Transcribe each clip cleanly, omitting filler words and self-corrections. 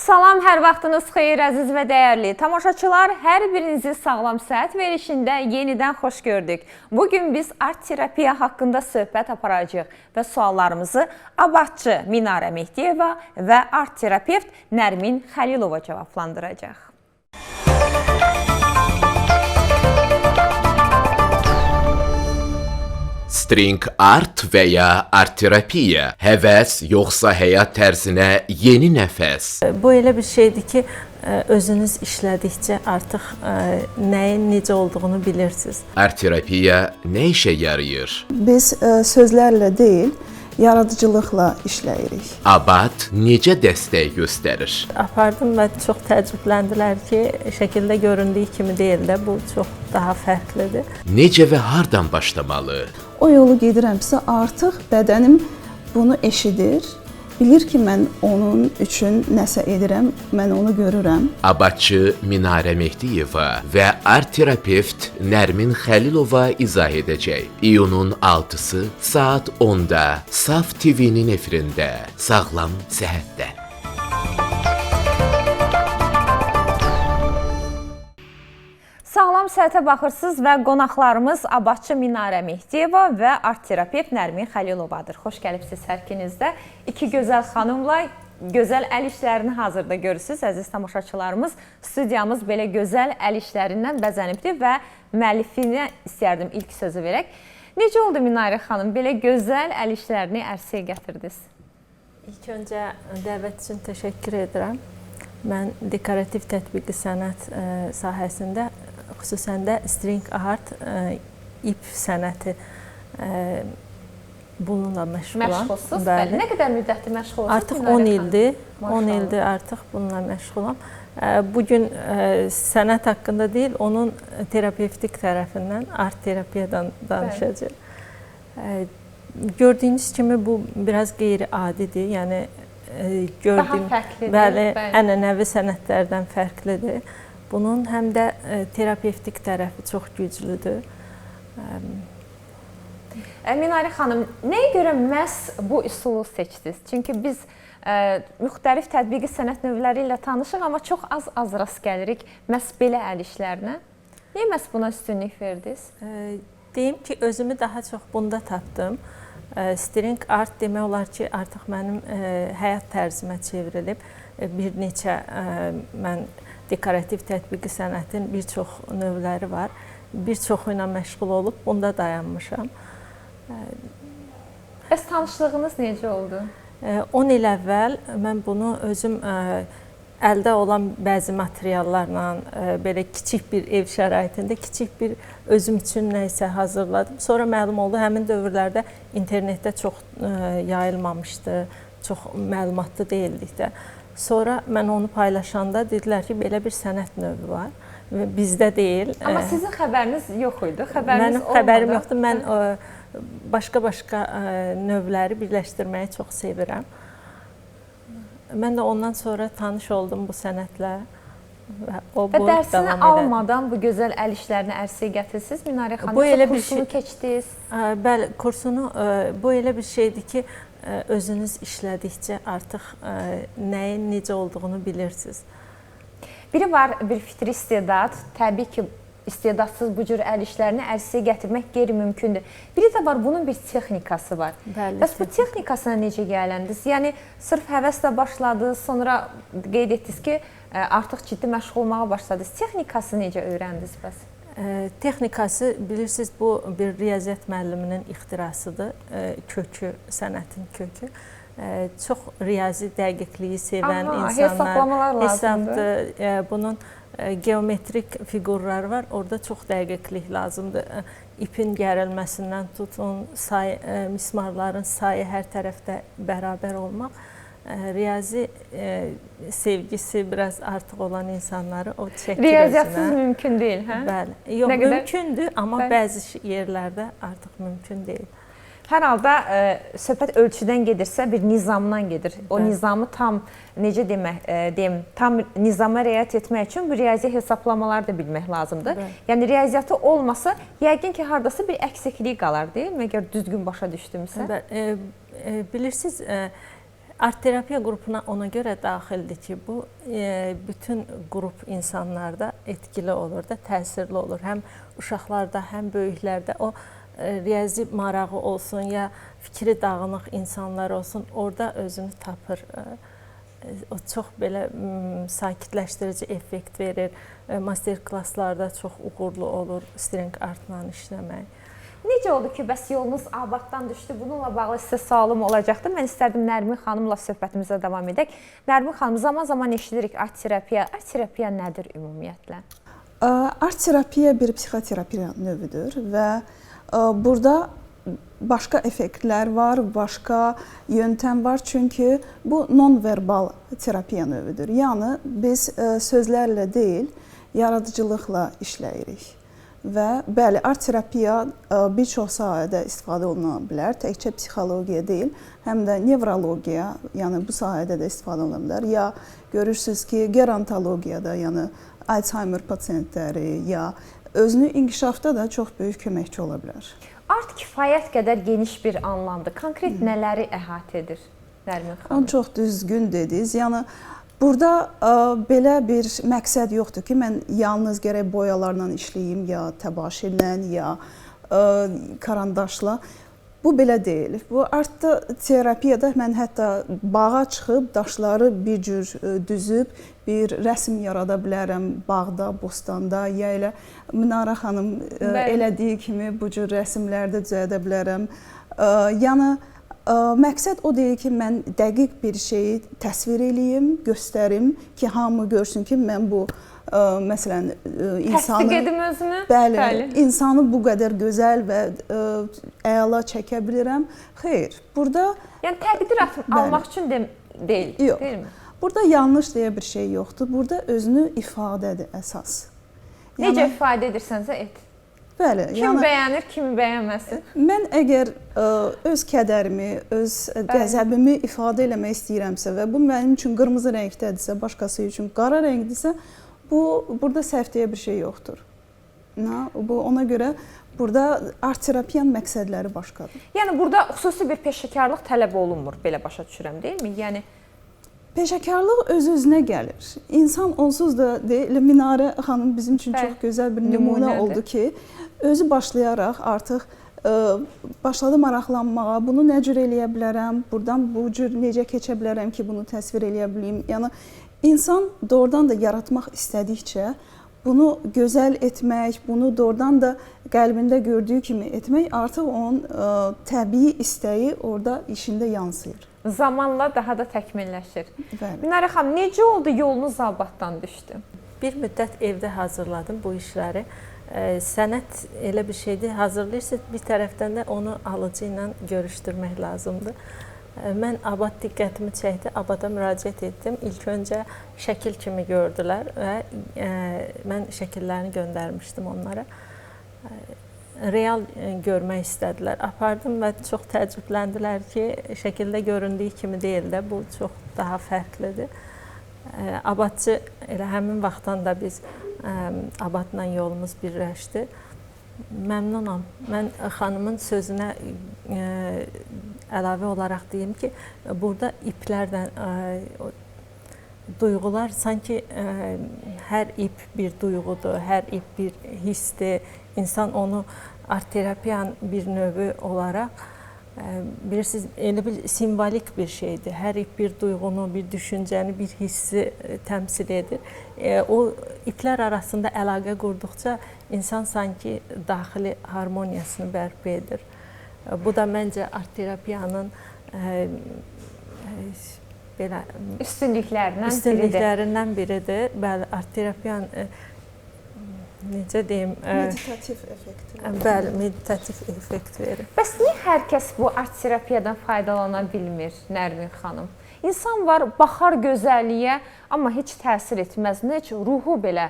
Salam, hər vaxtınız xeyir, əziz və dəyərli tamaşaçılar. Hər birinizi sağlam səhət verilişində yenidən xoş gördük. Bugün biz art terapiya haqqında söhbət aparacağıq və suallarımızı Abadçı Minarə Mehdiyeva və art terapevt Nərmin Xəlilova cavablandıracaq. String art və ya art terapiya, həvəs yoxsa həyat tərzinə yeni nəfəs? Bu elə bir şeydir ki, özünüz işlədikcə artıq nəyin necə olduğunu bilirsiniz. Art terapiya nə işə yarayır? Biz sözlərlə deyil, yaradıcılıqla işləyirik. Abad necə dəstək göstərir? Apardım və çox təəccübləndilər ki, şəkildə göründüyü kimi deyil də, bu çox daha fərqlidir. Necə və hardan başlamalı? O yolu gedirəmsə, artıq bədənim bunu eşidir, bilir ki, mən onun üçün nəsə edirəm, mən onu görürəm. Abadçı Minarə Mehdiyeva və art terapevt Nərmin Xəlilova izah edəcək. İyunun 6-sı saat 10-da Saf TV-nin efirində Sağlam Səhətdə. Sağlam səhətə baxırsınız və qonaqlarımız Abadçı Minarə Mehdiyeva və art terapevt Nərmin Xəlilovadır. Xoş gəlibsiniz hər ikinizdə. İki gözəl xanımla gözəl əl işlərini hazırda görürsünüz, əziz tamaşaçılarımız. Studiyamız belə gözəl əl işlərindən bəzənibdir və müəllifinə istərdim ilk sözü verək. Necə oldu Minarə xanım, belə gözəl əl işlərini ərsəyə gətirdiniz? İlk öncə dəvət üçün təşəkkür edirəm. Mən dekorativ tətbiqi sənət sahəsində, xüsusən də string art, ip sənəti bununla məşğulam. Məşğulsuz? Bəli. Nə qədər müddətli məşğulsuz? Artıq 10 ildir. 10 ildir artıq bununla məşğulam. Bugün sənət haqqında deyil, onun terapevtik tərəfindən, art terapiyadan danışacağıq. Gördüyünüz kimi bu biraz qeyri-adidir. Yəni gördüyüm, bəli, ənənəvi sənətlərdən fərqlidir. Bunun həm də terapevtik tərəfi çox güclüdür. Minarə xanım, nəyə görə məhz bu üsulu seçdiniz? Çünki biz müxtəlif tətbiqi sənət növləri ilə tanışıq, amma çox az rast gəlirik məhz belə əl işlərinə. Niyə məhz buna üstünlük verdiniz? Deyim ki, özümü daha çox bunda tapdım. String art demək olar ki, artıq mənim həyat tərzimə çevrilib. Bir neçə mən dekorativ tətbiqi sənətin bir çox növləri var. Bir çoxu ilə məşğul olub, bunda dayanmışam. Bəs tanışlığınız necə oldu? 10 il əvvəl mən bunu özüm əldə olan bəzi materiallarla, belə kiçik bir ev şəraitində, kiçik bir özüm üçün nə isə hazırladım. Sonra məlum oldu, həmin dövrlərdə internetdə çox yayılmamışdı, çox məlumatlı deyildik də. Sonra mən onu paylaşanda dedilər ki, belə bir sənət növü var və bizdə deyil. Amma sizin xəbəriniz yox idi, xəbəriniz olmadı. Mənim xəbərim yoxdur, mən başqa-başqa növləri birləşdirməyi çox sevirəm. Mən də ondan sonra tanış oldum bu sənətlə və o bu dərsini almadan bu gözəl əl işlərini ərsəyə gətirsiniz Minarə xanım? Yoxsa kursunu keçdiniz? Bəli, kursunu, bu elə bir şeydir ki, özünüz işlədikcə artıq nəyin necə olduğunu bilirsiniz. Biri var, bir fitri istedad, təbii ki, istedadsız bu cür əl işlərini ərsəyə gətirmək qeyri-mümkündür. Biri də var, bunun bir texnikası var. Bəs bu texnikasına necə gələndiniz? Yəni, sırf həvəslə başladınız, sonra qeyd etdiniz ki, artıq ciddi məşğul olmağa başladınız. Texnikası necə öyrəndiniz bəs? Texnikası, bilirsiniz, bu bir riyaziyyat müəlliminin ixtirasıdır, kökü, sənətin kökü. Çox riyazi dəqiqliyi sevən insanlar, hesablamalar lazımdır. Bunun geometrik fiqurlar var, orada çox dəqiqlik lazımdır. İpin gərilməsindən tutun, mismarların sayı hər tərəfdə bərabər olmaq. Riyazi sevgisi biraz artıq olan insanları o çəkir özünə. Riyaziyyətsiz mümkün deyil, hə? Bəli. Yox, mümkündür, amma bəzi yerlərdə artıq mümkün deyil. Hər halda söhbət ölçüdən gedirsə, bir nizamdan gedir. O nizamı tam, necə deyim, tam nizama riayət etmək üçün bu riyazi hesablamalar da bilmək lazımdır. Yəni, riyaziyyatı olmasa, yəqin ki, haradasa bir əksiklik qalar, deyil mi? Əgər düzgün başa düşdümsə. Bilirsiniz, Art terapiya qrupuna ona görə daxildir ki, bu bütün qrup insanlarda etkili olur da, təsirli olur. Həm uşaqlarda, həm böyüklərdə o riyazi marağı olsun ya fikri dağınıq insanlar olsun, orada özünü tapır. O çox belə sakitləşdirici effekt verir. Master klasslarda çox uğurlu olur strength artla işləmək. Necə oldu ki, bəs yolunuz Abaddan düşdü? Bununla bağlı sizə sualım olacaqdı. Mən istərdim Nərmin xanımla söhbətimizə davam edək. Nərmin xanım, zaman-zaman eşidirik art terapiya. Art terapiya nədir ümumiyyətlə? Art terapiya bir psixoterapiya növüdür və burada başqa effektlər var, başqa yöntəm var. Çünki bu non-verbal terapiya növüdür. Yəni biz sözlərlə deyil, yaradıcılıqla işləyirik. Və bəli, art terapiya bir çox sahədə istifadə oluna bilər. Təkcə psixologiya deyil, həm də nevrologiya, yəni bu sahədə də istifadə oluna bilər. Ya görürsüz ki, gerontologiyada, yəni Alzheimer pasiyentləri ya özünü inkişafda da çox böyük köməkçi ola bilər. Art kifayət qədər geniş bir anlamdır. Konkret nələri əhatə edir Nərmin xanım? Çox düzgün dediniz. Yəni burada belə bir məqsəd yoxdur ki, mən yalnız gərək boyalarla işləyim, ya təbaşirlə, ya karandaşla. Bu belə deyil. Bu art terapiyada mən hətta bağa çıxıb daşları bir cür düzüb bir rəsm yarada bilərəm bağda, bostanda, ya elə Minara xanım elədiyi kimi bu cür rəsmlərdə düzəldə bilərəm. Yəni məqsəd o deyil ki, mən dəqiq bir şeyi təsvir eləyim, göstərim ki, hamı görsün ki, mən bu məsələn insanı təsdiq edim özümü. Bəli, insanı bu qədər gözəl və əla çəkə bilirəm. Xeyr, burada yəni təqdir almaq üçün deyil, deyilmi? Burada yanlış deyə bir şey yoxdur. Burada özünü ifadədir əsas. Necə ifadə edirsənsə et. Bəli, kim bəyənir, kimi bəyənməsin. Mən əgər öz kədərimi, öz qəzəbimi ifadə eləmək istəyirəmsə və bu mənim üçün qırmızı rəngdədirsə, başqası üçün qara rəngdirsə, burada səhv deyə bir şey yoxdur. Ona görə burada art terapiyanın məqsədləri başqadır. Yəni burada xüsusi bir peşəkarlıq tələb olunmur, belə başa düşürəm, deyilmi? Yəni peşəkarlıq öz-özünə gəlir. İnsan onsuz da deyil, Minarə xanım bizim üçün çox gözəl bir nümunə oldu ki, özü başlayaraq artıq başladı maraqlanmağa, bunu nə cür eləyə bilərəm, buradan bu cür necə keçə bilərəm ki, bunu təsvir eləyə bileyim. Yəni İnsan doğrudan da yaratmaq istədikcə bunu gözəl etmək, bunu doğrudan da qəlbində gördüyü kimi etmək artıq onun təbii istəyi orada işində yansıyır. Zamanla daha da təkmilləşir. Bəli. Minara xanım, necə oldu yolunuz Abaddan düşdü? Bir müddət evdə hazırladım bu işləri. Sənət elə bir şeydir, hazırlayırsınız, bir tərəfdən də onu alıcı ilə görüşdürmək lazımdır. Mən Abad diqqətimi çəkdi, Abada müraciət etdim. İlk öncə şəkil kimi gördülər və mən şəkillərini göndərmişdim onlara. Real görmək istədilər. Apardım və çox təəccübləndilər ki, şəkildə göründüyü kimi deyil də, bu çox daha fərqlidir. Abadçı elə həmin vaxtdan da biz Abadla yolumuz birləşdi. Məmnunam. Mən xanımın sözünə əlavə olaraq deyim ki, burada iplərdən duyğular sanki hər ip bir duyğudur, hər ip bir hissdir. İnsan onu art terapiyanın bir növü olaraq bilirsiniz, elə bir simvolik bir şeydir. Hər ip bir duyğunu, bir düşüncəni, bir hissi təmsil edir. O iplər arasında əlaqə qurduqca insan sanki daxili harmoniyasını bərpa edir. Bu da məncə art terapiyanın belə üstünlüklərindən biridir. Bəli, art terapiyanın necə deyim, meditativ effekt. Bəli, meditativ effekt verir. Bəs niyə hər kəs bu art terapiyadan faydalana bilmir, Nərmin xanım? İnsan var, baxar gözəlliyə, amma heç təsir etməz, heç ruhu belə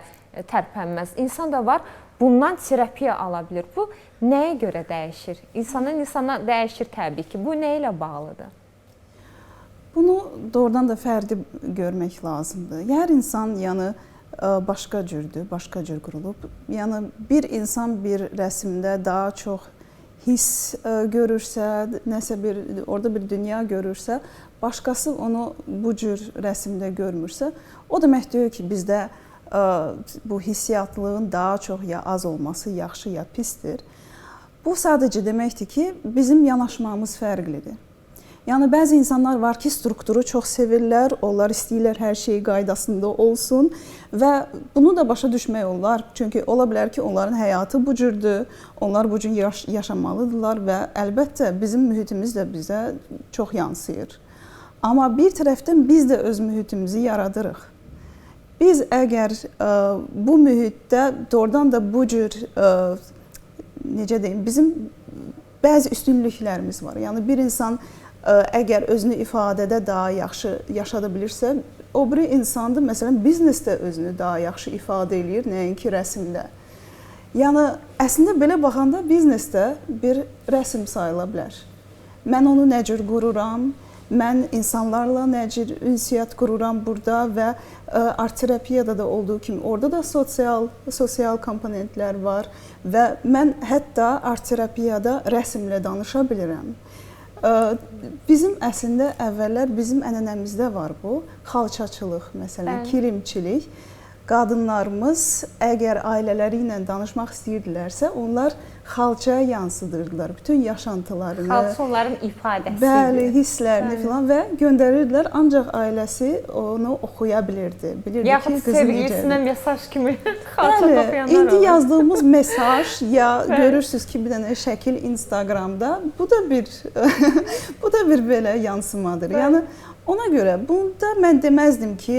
tərpənməz. İnsan da var, bundan terapiya ala bilir. Bu nəyə görə dəyişir? İnsandan insana dəyişir təbii ki. Bu nə ilə bağlıdır? Bunu doğrudan da fərdi görmək lazımdır. Hər insan başqa cürdür, başqa cür qurulub. Yəni bir insan bir rəsmdə daha çox hiss görürsə, nəsə orada bir dünya görürsə, başqası onu bu cür rəsmdə görmürsə, o demək deyil ki, bizdə bu hissiyatlığın daha çox ya az olması yaxşı ya pisdir. Bu sadəcə deməkdir ki, bizim yanaşmamız fərqlidir. Yəni bəzi insanlar var ki, strukturu çox sevirlər, onlar istəyirlər hər şey qaydasında olsun və bunu da başa düşmək olar. Çünki ola bilər ki, onların həyatı bu cürdür, onlar bu cür yaşamalıdırlar və əlbəttə bizim mühitimiz də bizə çox yansıyır. Amma bir tərəfdən biz də öz mühitimizi yaradırıq. Biz əgər bu mühitdə doğrudan da bu cür, necə deyim, bizim bəzi üstünlüklərimiz var. Yəni bir insan əgər özünü ifadədə daha yaxşı yaşada bilirsə, o biri insandır, məsələn, biznesdə özünü daha yaxşı ifadə eləyir, nəinki rəsmdə. Yəni, əslində belə baxanda biznesdə bir rəsm sayıla bilər. Mən onu nə cür qururam, mən insanlarla nə cür ünsiyyət qururam burada və art terapiyada da olduğu kimi orada da sosial komponentlər var və mən hətta art terapiyada rəsmlə danışa bilirəm. Bizim əslində əvvəllər bizim ənənəmizdə var bu, xalçaçılıq, məsələn, kilimçilik. Qadınlarımız əgər ailələri ilə danışmaq istəyirdilərsə, onlar xalçaya yansıdırdılar bütün yaşantılarını. Xalça onların ifadəsidir. Bəli, hisslərini filan və göndərirdilər, ancaq ailəsi onu oxuya bilirdi. Bilirdi yaxud ki, sevgilisinə mesaj kimi xalça toxuyanlar olur. İndi yazdığımız mesaj ya görürsünüz ki, bir dənə şəkil Instagramda, bu da bir belə yansımadır. Yəni ona görə bunda mən deməzdim ki,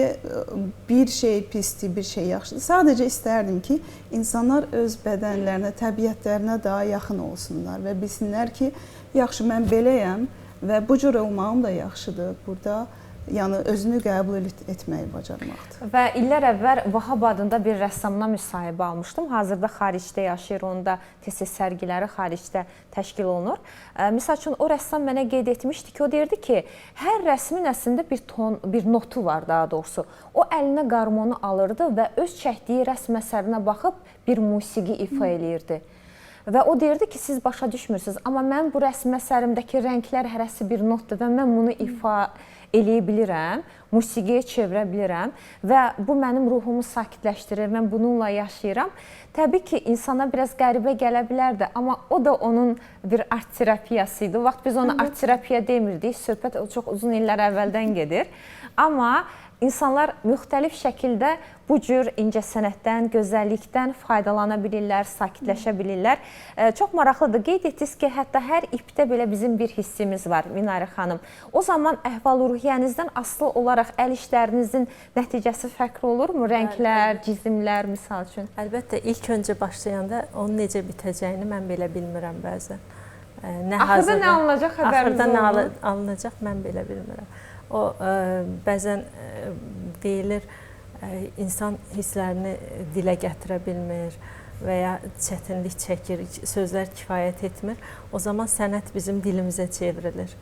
bir şey pisdir, bir şey yaxşıdır. Sadəcə istərdim ki, insanlar öz bədənlərinə, təbiətlərinə daha yaxın olsunlar və bilsinlər ki, yaxşı, mən beləyəm və bu cür olmağım da yaxşıdır. Burada yəni özünü qəbul etməyi bacarmaqdır. Və illər əvvəl Vahab adında bir rəssamdan müsahibə almışdım. Hazırda xaricdə yaşayır, onda tez-tez sərgiləri xaricdə təşkil olunur. Misal üçün, o rəssam mənə qeyd etmişdi ki, o deyirdi ki, hər rəsmin əslində bir notu var daha doğrusu. O əlinə qarmonu alırdı və öz çəkdiyi rəsm əsərinə baxıb bir musiqi ifa eləyirdi. Və o deyirdi ki, siz başa düşmürsünüz, amma mən bu rəsm əsərimdəki rənglər hərəsi bir notdur və mən bunu ifa eləyə bilirəm, musiqiyə çevirə bilirəm və bu mənim ruhumu sakitləşdirir, mən bununla yaşayıram. Təbii ki, insana biraz qəribə gələ bilərdi, amma o da onun bir art terapiyası idi. O vaxt biz ona art terapiya demirdik, söhbət çox uzun illər əvvəldən gedir. Amma İnsanlar müxtəlif şəkildə bu cür incəsənətdən, gözəllikdən faydalana bilirlər, sakitləşə bilirlər. Çox maraqlıdır. Qeyd etdiniz ki, hətta hər ipdə belə bizim bir hissimiz var, Minarə xanım. O zaman əhval-ruhiyyənizdən asılı olaraq əl işlərinizin nəticəsi fərqli olurmu? Rənglər, cizimlər, misal üçün? Əlbəttə, ilk öncə başlayanda onun necə bitəcəyini mən belə bilmirəm bəzən. Axırda nə alınacaq xəbərimiz olmur? Axırda nə alınacaq, mən belə bilmirəm. O, bəzən deyilir, insan hisslərini dilə gətirə bilmir və ya çətinlik çəkir, sözlər kifayət etmir. O zaman sənət bizim dilimizə çevrilir.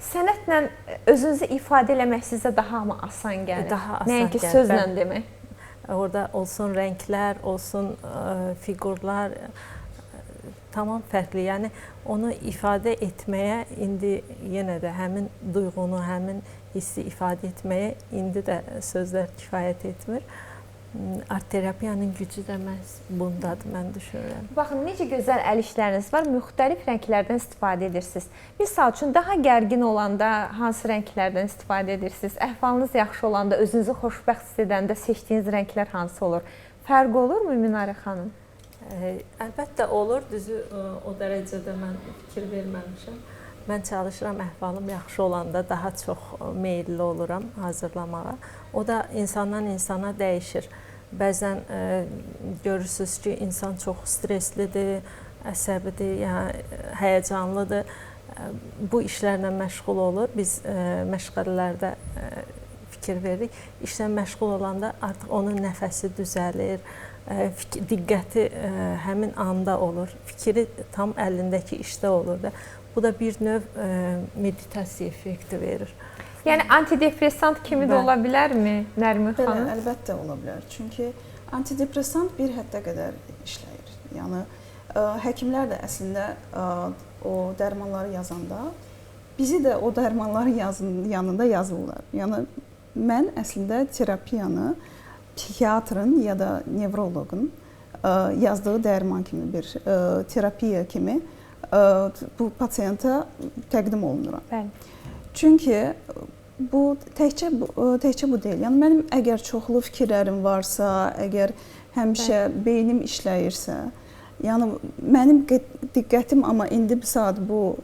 Sənətlə özünüzü ifadə eləmək sizə daha mı asan gəlir? Daha asan gəlir. Nəinki sözlə demək? Orada olsun rənglər, olsun fiqurlar, tamam fərqli. Yəni onu ifadə etməyə indi yenə də həmin duyğunu, həmin hissi ifadə etməyə indi də sözlər kifayət etmir. Art terapiyanın gücü də məhz bundadır, mən düşünürəm. Baxın, necə gözəl əl işləriniz var, müxtəlif rənglərdən istifadə edirsiniz. Misal üçün, daha gərgin olanda hansı rənglərdən istifadə edirsiniz? Əhvalınız yaxşı olanda, özünüzü xoşbəxt hiss edəndə seçdiyiniz rənglər hansı olur? Fərq olurmu Minarə xanım? Əlbəttə olur, düzü o dərəcədə mən fikir verməmişəm. Mən çalışıram əhvalım yaxşı olanda daha çox meyilli oluram hazırlamağa. O da insandan insana dəyişir. Bəzən görürsünüz ki, insan çox stresslidir, əsəbidir, yəni həyəcanlıdır. Bu işlərlə məşğul olur. Biz məşğələlərdə fikir veririk. İşlə məşğul olanda artıq onun nəfəsi düzəlir. Diqqəti həmin anda olur, fikri tam əlindəki işdə olur da. Bu da bir növ meditasiya effekti verir. Yəni antidepressant kimi də ola bilərmi Nərmin xanım? Əlbəttə ola bilər. Çünki antidepressant bir həddə qədər işləyir. Yəni həkimlər də əslində o dərmanları yazanda bizi də o dərmanların yanında yazırlar. Yəni mən əslində terapiyanı psixiatrın ya da nevroloqun yazdığı dərman kimi bir terapiya kimi bu pasiyenta təqdim olunuram. Bəli. Çünki bu təkcə bu deyil. Yəni mənim əgər çoxlu fikirlərim varsa, əgər həmişə beynim işləyirsə, yəni mənim diqqətim amma indi bir saat bu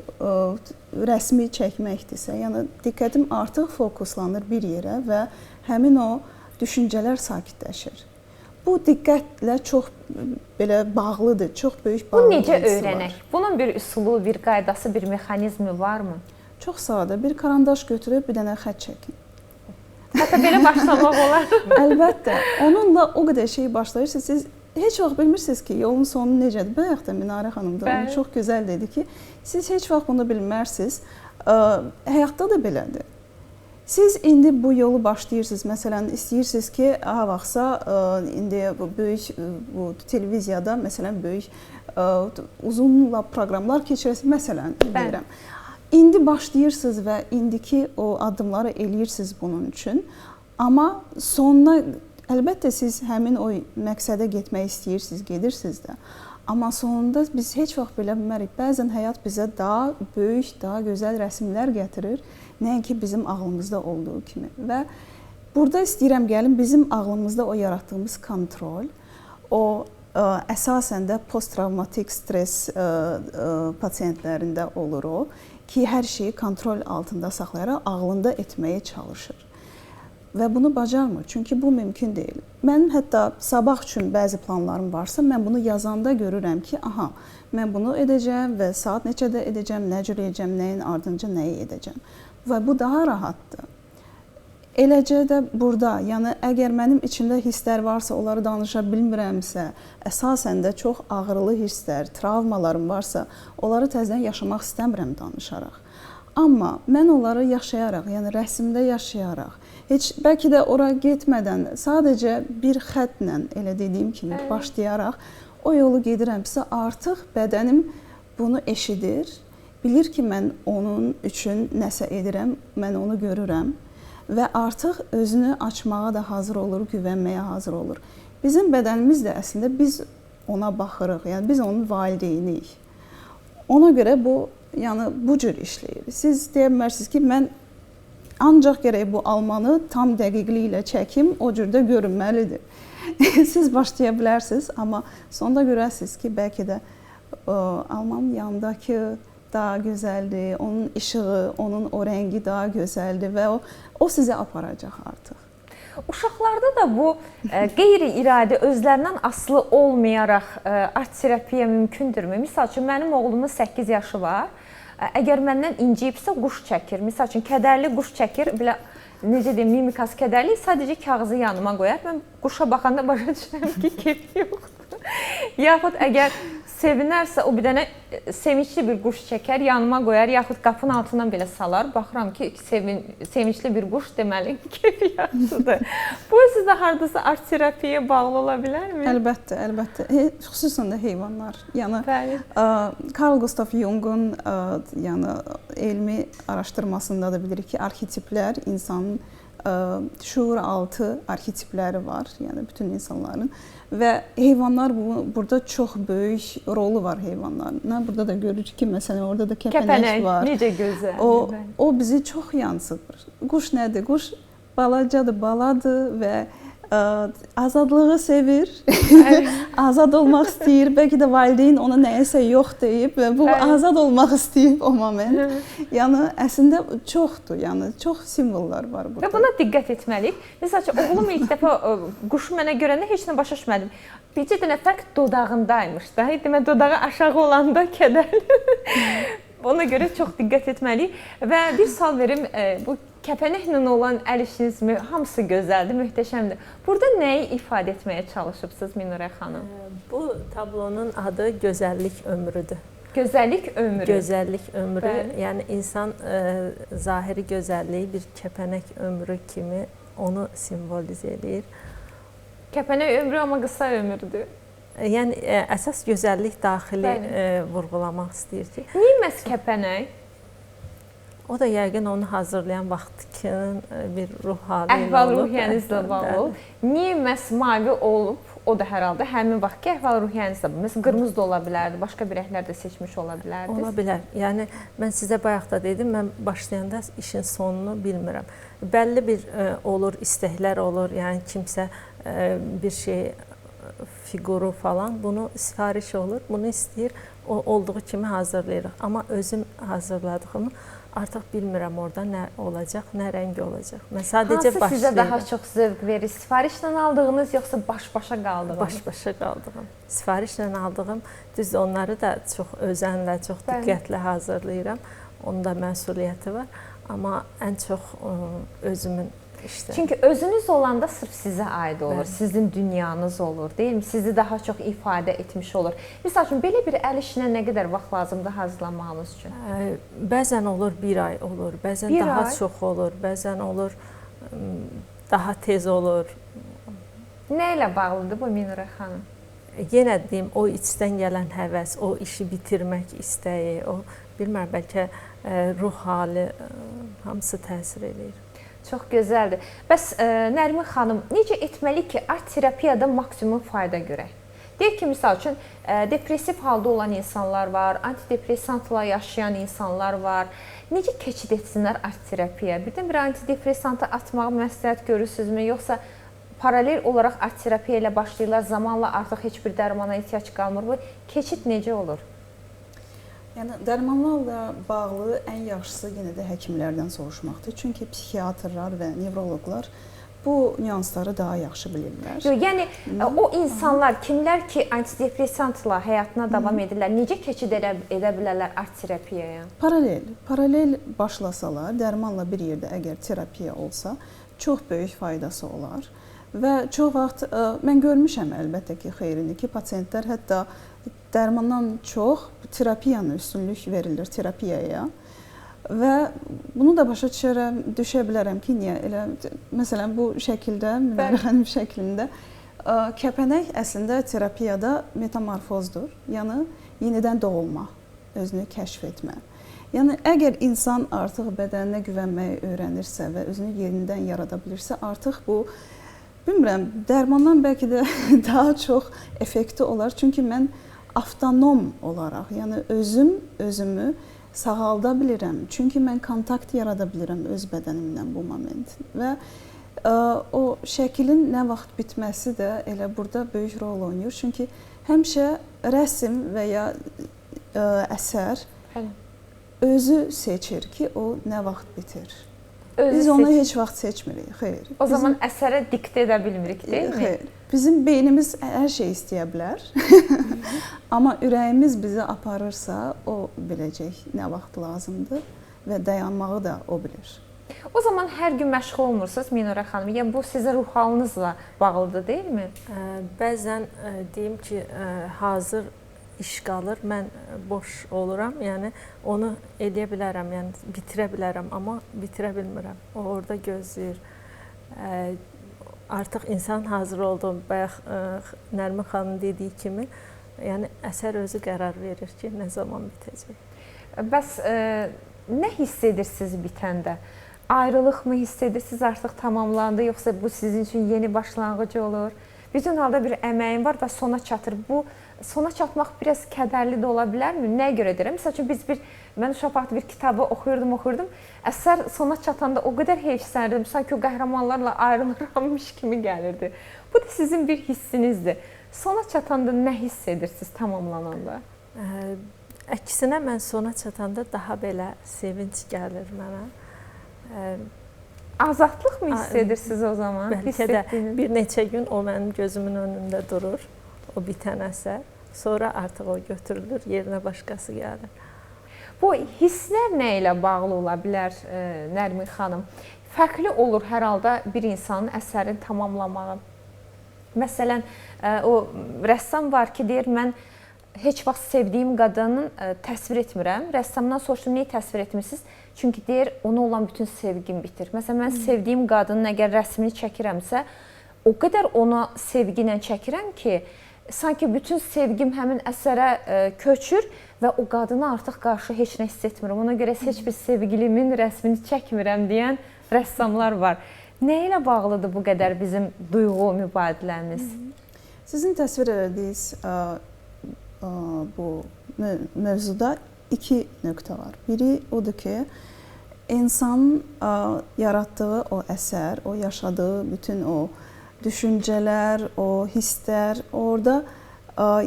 rəsmi çəkməkdirsə, yəni diqqətim artıq fokuslanır bir yerə və həmin o düşüncələr sakitləşir. Bu diqqətlə çox belə bağlıdır, çox böyük Bu bağlılığı necə var. öyrənək? Bunun bir üsulu, bir qaydası, bir mexanizmi varmı? Çox sadə. Bir karandaş götürüb bir dənə xətt çəkin. Hətta belə başlamaq olar. Əlbəttə. Onunla o qədər şey başlayırsınız. Siz heç vaxt bilmirsiniz ki, yolun sonu necədir. Bayaq da Minarə xanım da onu çox gözəl dedi ki, siz heç vaxt bunu bilmərsiniz. Həyatda da belədir. Siz indi bu yolu başlayırsınız. Məsələn, istəyirsiniz ki, ha vaxtsa indi bu böyük bu televiziyada məsələn böyük uzun proqramlar keçirəsiniz. Məsələn, deyirəm. İndi başlayırsınız və indiki o addımları eləyirsiniz bunun üçün. Amma sonuna əlbəttə siz həmin o məqsədə getmək istəyirsiniz, gedirsiniz də. Amma sonunda biz heç vaxt belə bilmərik. Bəzən həyat bizə daha böyük, daha gözəl rəsmlər gətirir, nəinki bizim ağlımızda olduğu kimi. Və burada istəyirəm gəlin bizim ağlımızda o yaratdığımız kontrol, o əsasən də posttravmatik stres pasiyentlərində olur o ki, hər şeyi kontrol altında saxlayaraq ağlında etməyə çalışır. Və bunu bacarmır, çünki bu mümkün deyil. Mən hətta sabah üçün bəzi planlarım varsa, mən bunu yazanda görürəm ki, aha, mən bunu edəcəm və saat neçədə edəcəm, nə cür edəcəm, nəyin ardınca nəyi edəcəm. Və bu daha rahatdır. Eləcə də burada, yəni əgər mənim içimdə hisslər varsa, onları danışa bilmirəmsə, əsasən də çox ağrılı hisslər, travmalarım varsa, onları təzədən yaşamaq istəmirəm danışaraq. Amma mən onları yaşayaraq, yəni rəsmdə yaşayaraq, heç bəlkə də ora getmədən sadəcə bir xəttlə, elə dediyim kimi başlayaraq o yolu gedirəmsə, artıq bədənim bunu eşidir, bilir ki, mən onun üçün nəsə edirəm, mən onu görürəm. Və artıq özünü açmağa da hazır olur, güvənməyə hazır olur. Bizim bədənimiz də əslində biz ona baxırıq, yəni biz onun valideyniyik. Ona görə bu, yəni bu cür işləyir. Siz deyə bilərsiniz ki, mən ancaq gərək bu almanı tam dəqiqliklə çəkim, o cürdə görünməlidir. Siz başlaya bilərsiniz, amma sonda görərsiniz ki, bəlkə də almanın yanındakı daha gözəldir, onun işığı, onun o rəngi daha gözəldir və o sizə aparacaq artıq. Uşaqlarda da bu qeyri-iradi, özlərindən asılı olmayaraq art terapiya mümkündürmü? Misal üçün, mənim oğlumun 8 yaşı var. Əgər məndən inciyibsə, quş çəkir. Misal üçün, kədərli quş çəkir, belə necə deyim, mimikası kədərli, sadəcə kağızı yanıma qoyar. Mən quşa baxanda başa düşürəm ki, keyfi yoxdur. Yaxud əgər sevinərsə, o bir dənə sevincli bir quş çəkər, yanıma qoyar, yaxud qapının altından belə salar. Baxıram ki, sevincli bir quş deməli, keyfi yaxşıdır. Bu sizdə hardasa art terapiyaya bağlı ola bilərmi? Əlbəttə, əlbəttə. Xüsusən də heyvanlar. Yəni, Carl Gustav Jung'un yəni, elmi araşdırmasında da bilirik ki, arxetiplər insanın şuur altı arxetipləri var, yəni bütün insanların və heyvanlar burada çox böyük rolu var heyvanların. Burada da görürük ki, məsələn, orada da kəpənək var. Necə gözəl. O bizi çox yansıdır. Quş nədir? Quş balacadır, baladır və azadlığı sevir, azad olmaq istəyir. Bəlkə də valideyn ona nəyəsə yox deyib və bu azad olmaq istəyib o moment. Yəni, əslində çoxdur, yəni çox simvollar var burada. Və buna diqqət etməliyik. Məsəl üçün, oğlum ilk dəfə quşu mənə görəndə heç nə başa düşmədim. Bircə dənə fərq dodağındaymış da. Demək, dodağı aşağı olanda kədərli. Ona görə çox diqqət etməliyik. Və bir sual verim, bu kəpənəklə olan əl işiniz hamısı gözəldir, möhtəşəmdir. Burada nəyi ifadə etməyə çalışıbsınız Minarə xanım? Bu tablonun adı Gözəllik ömrüdür. Gözəllik ömrü. Gözəllik ömrü, bəli. Yəni insan zahiri gözəlliyi bir kəpənək ömrü kimi onu simvolizə edir. Kəpənək ömrü amma qısa ömürdür. Yəni əsas gözəllik daxili vurğulamaq istəyir ki, Niyə məhz kəpənək? o da yəqin onu hazırlayan vaxtkinin bir ruh hali ilə Əhval-ruhiyyənizlə bağlı. Niyə məhz mavi olub? O da hər halda həmin vaxtki əhval-ruhiyyənizlə. Məsələn, qırmızı da ola bilərdi, başqa bir rənglər də seçmiş ola bilərdiniz. Ola bilər. Yəni mən sizə bayaq da dedim, mən başlayanda işin sonunu bilmirəm. Bəlli bir olur, istəklər olur. Yəni kimsə bir şey fiquru falan, bunu sifariş olur, bunu istəyir, o olduğu kimi hazırlayırıq. Amma özüm hazırladığımı artıq bilmirəm orada nə olacaq, nə rəng olacaq. Mən sadəcə başlayıram. Hansı sizə daha çox zövq verir? Sifarişlə aldığınız yoxsa baş-başa qaldığınız? Baş-başa qaldığım. Sifarişlə aldığım, düz onları da çox özənlə, çox diqqətlə hazırlayıram. Onun da məsuliyyəti var. Amma ən çox özümün işdə. Çünki özünüz olanda sırf sizə aid olur, sizin dünyanız olur, deyilmi? Sizi daha çox ifadə etmiş olur. Məsəl üçün, belə bir əl işinə nə qədər vaxt lazımdır hazırlanmağınız üçün? Bəzən olur bir ay olur, bəzən daha çox olur, bəzən olur daha tez olur. Nə ilə bağlıdır bu Minurə xanım? Yenə deyim, o içdən gələn həvəs, o işi bitirmək istəyi, o bilmirəm, bəlkə ruh hali hamısı təsir edir. Çox gözəldir. Bəs Nərmin xanım, necə etməli ki, art terapiyada maksimum fayda görək? Deyək ki, misal üçün, depressiv halda olan insanlar var, antidepressantla yaşayan insanlar var. Necə keçid etsinlər art terapiyaya? Birdən-bir antidepressantı atmağı məsləhət görürsünüzmü? Yoxsa paralel olaraq art terapiya ilə başlayırlar, zamanla artıq heç bir dərmana ehtiyac qalmır. Bu keçid necə olur? Yəni dərmanlarla bağlı ən yaxşısı yenə də həkimlərdən soruşmaqdır. Çünki psixiatrlar və nevroloqlar bu nüansları daha yaxşı bilirlər. Yəni o insanlar, kimlər ki antidepressantla həyatına davam edirlər, necə keçid edə bilərlər art terapiyaya? Paralel başlasalar, dərmanla bir yerdə əgər terapiya olsa, çox böyük faydası olar. Və çox vaxt mən görmüşəm əlbəttə ki, xeyrini ki, pasiyentlər hətta dərmandan çox terapiyanı üstünlük verilir terapiyaya. Və bunu da başa düşə bilərəm ki, niyə elə məsələn bu şəkildə, müəyyən şəklində kəpənək əslində terapiyada metamorfozdur. Yəni yenidən doğulma, özünü kəşf etmə. Yəni əgər insan artıq bədəninə güvənməyi öyrənirsə və özünü yenidən yarada bilirsə, artıq bu bilmirəm, dərmandan bəlkə də daha çox effekti olar. Çünki mən avtonom olaraq, yəni özümü sağalda bilirəm. Çünki mən kontakt yarada bilirəm öz bədənimlə bu moment. Və o şəklin nə vaxt bitməsi də elə burada böyük rol oynayır. Çünki həmişə rəsm və ya əsər özü seçir ki, o nə vaxt bitir. Biz onu heç vaxt seçmirik, xeyr. O zaman əsərə diktə edə bilmirik, deyilmi? Xeyr. Bizim beynimiz hər şey istəyə bilər. Amma ürəyimiz bizi aparırsa, o biləcək nə vaxt lazımdır və dayanmağı da o bilir. O zaman hər gün məşğul olmursunuz Minurə xanım. Yəni bu sizin ruh halınızla bağlıdır, deyilmi? Bəzən deyim ki, hazır iş qalır, mən boş oluram, yəni onu edə bilərəm, yəni bitirə bilərəm, amma bitirə bilmirəm. O orada gözləyir. Artıq insan hazır oldu, bayaq Nərmin xanım dediyi kimi, yəni əsər özü qərar verir ki, nə zaman bitəcək. Bəs nə hiss edirsiniz bitəndə? Ayrılıq mı hiss edirsiniz, artıq tamamlandı, yoxsa bu sizin üçün yeni başlanğıc olur? Bütün halda bir əməyim var və sona çatır. Bu sona çatmaq biraz kədərli də ola bilərmi? Nəyə görə deyirəm? Məsəl üçün mən uşaq vaxtı bir kitabı oxuyurdum. Əsər sona çatanda o qədər heyfsənirdim, sanki o qəhrəmanlarla ayrılırmış kimi gəlirdi. Bu da sizin bir hissinizdir. Sona çatanda nə hiss edirsiniz tamamlananda? Əksinə mən sona çatanda daha belə sevinç gəlir mənə. Azadlıq mı hiss edirsiniz o zaman? Bəlkə də bir neçə gün o mənim gözümün önündə durur, o bitən əsər. Sonra artıq o götürülür, yerinə başqası gəlir. Bu hisslər nə ilə bağlı ola bilər Nərmin xanım? Fərqli olur hər halda bir insanın əsərini tamamlamağı. Məsələn, o rəssam var ki, deyir, mən heç vaxt sevdiyim qadını təsvir etmirəm. Rəssamdan soruşdum, niyə təsvir etmirsiniz? Çünki deyir, ona olan bütün sevgim bitir. Məsələn, mən sevdiyim qadının əgər rəsmini çəkirəmsə, o qədər ona sevgi ilə çəkirəm ki, sanki bütün sevgim həmin əsərə köçür və o qadına artıq qarşı heç nə hiss etmirəm. Ona görə heç bir sevgilimin rəsmini çəkmirəm deyən rəssamlar var. Nə ilə bağlıdır bu qədər bizim duyğu mübadiləmiz? Sizin təsvir etdiyiniz bu mövzuda iki nöqtə var. Biri odur ki, insanın yaratdığı o əsər, o yaşadığı bütün o düşüncələr, o hisslər orada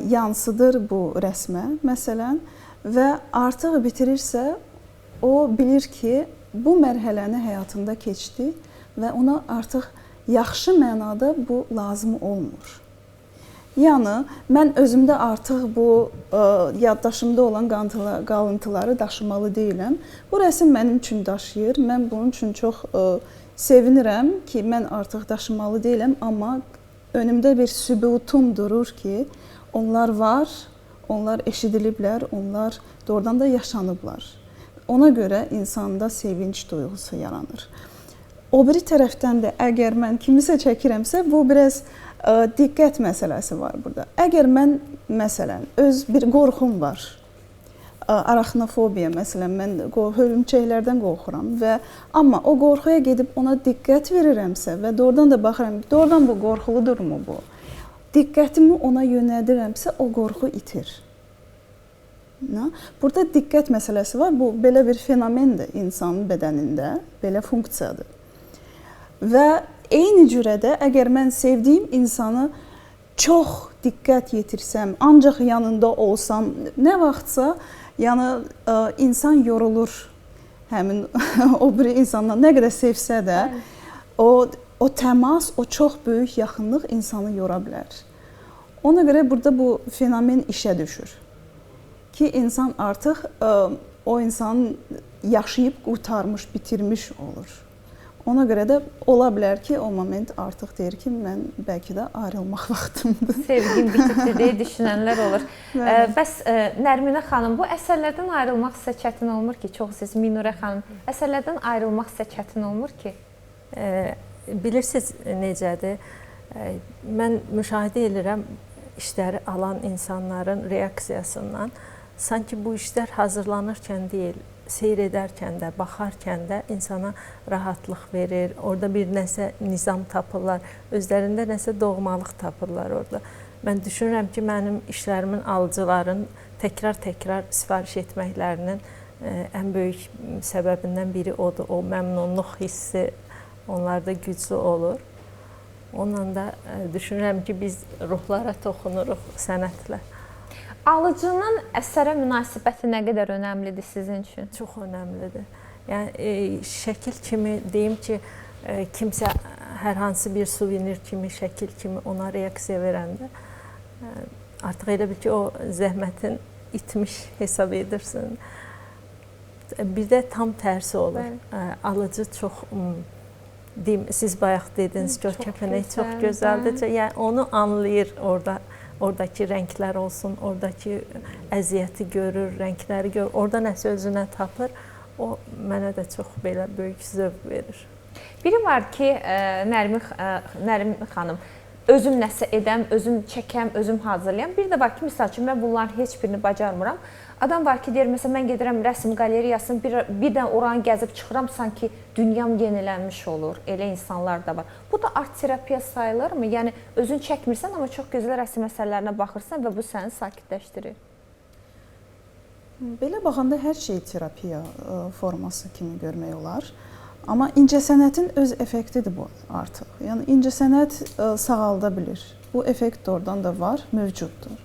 yansıdır bu rəsmə, məsələn, və artıq bitirirsə, o bilir ki, bu mərhələni həyatında keçdi və ona artıq yaxşı mənada bu lazım olmur. Yəni, mən özümdə artıq bu yaddaşımda olan qalıntıları daşımalı deyiləm. Bu rəsm mənim üçün daşıyır. Mən bunun üçün çox sevinirəm ki, mən artıq daşımalı deyiləm, amma önümdə bir sübutum durur ki, onlar var, onlar eşidiliblər, onlar doğrudan da yaşanıblar. Ona görə insanda sevinç duyğusu yaranır. O biri tərəfdən də əgər mən kimisə çəkirəmsə, bu biraz diqqət məsələsi var burada. Əgər mən, məsələn, öz bir qorxum var, arachnofobiya, məsələn, mən hörümçəklərdən qorxuram və amma o qorxuya gedib ona diqqət verirəmsə və doğrudan da baxıram, doğrudan bu qorxuludurmu bu? Diqqətimi ona yönəldirəmsə, o qorxu itir. Burada diqqət məsələsi var. Bu, belə bir fenomendir insanın bədənində, belə funksiyadır. Və eyni cürədə, əgər mən sevdiyim insanı çox diqqət yetirsəm, ancaq yanında olsam, nə vaxtsa, yəni insan yorulur həmin o biri insandan, nə qədər sevsə də, o təmas, o çox böyük yaxınlıq insanı yora bilər. Ona görə burada bu fenomen işə düşür ki, insan artıq o insanı yaşayıb, qurtarmış, bitirmiş olur. Ona görə də ola bilər ki, o moment artıq deyir ki, mən bəlkə də ayrılmaq vaxtımdır. Sevgim bitibdir deyə düşünənlər olur. Bəs Nərminə xanım, bu əsərlərdən ayrılmaq sizə çətin olmur ki? Çox siz, Minurə xanım, əsərlərdən ayrılmaq sizə çətin olmur ki? Bilirsiniz necədir? Mən müşahidə edirəm işləri alan insanların reaksiyasından. Sanki bu işlər hazırlanırkən deyil, seyr edərkən də, baxarkən də insana rahatlıq verir. Orada bir nəsə nizam tapırlar, özlərində nəsə doğmalıq tapırlar orada. Mən düşünürəm ki, mənim işlərimin alıcıların təkrar-təkrar sifariş etməklərinin ən böyük səbəbindən biri odur. O məmnunluq hissi onlarda güclü olur. Onunla da düşünürəm ki, biz ruhlara toxunuruq sənətlə. Alıcının əsərə münasibəti nə qədər önəmlidir sizin üçün? Çox önəmlidir. Yəni, şəkil kimi deyim ki, kimsə hər hansı bir suvenir kimi, şəkil kimi ona reaksiya verəndə artıq elə bil ki, o zəhmətin itmiş hesab edirsin. Bir də tam tərsi olur. Alıcı çox, deyim, siz bayaq dediniz ki, o kəpənək çox gözəldir. Yəni, onu anlayır orada. Oradakı rənglər olsun, oradakı əziyyəti görür, rəngləri görür, orada nəsə özünə tapır, o mənə də çox belə böyük zövq verir. Biri var ki, Nərmin xanım, özüm nəsə edəm, özüm çəkəm, özüm hazırlayam. Bir də var ki, misal üçün, mən bunların heç birini bacarmıram. Adam var ki, deyir, məsələn, mən gedirəm rəsm qalereyasını, birdən oranı gəzib çıxıram, sanki dünyam yenilənmiş olur. Elə insanlar da var. Bu da art terapiya sayılırmı? Yəni, özün çəkmirsən, amma çox gözəl rəsm əsərlərinə baxırsan və bu səni sakitləşdirir. Belə baxanda hər şey terapiya forması kimi görmək olar. Amma incəsənətin öz effektidir bu artıq. Yəni, incəsənət sağalda bilir. Bu effekt doğrudan da var, mövcuddur.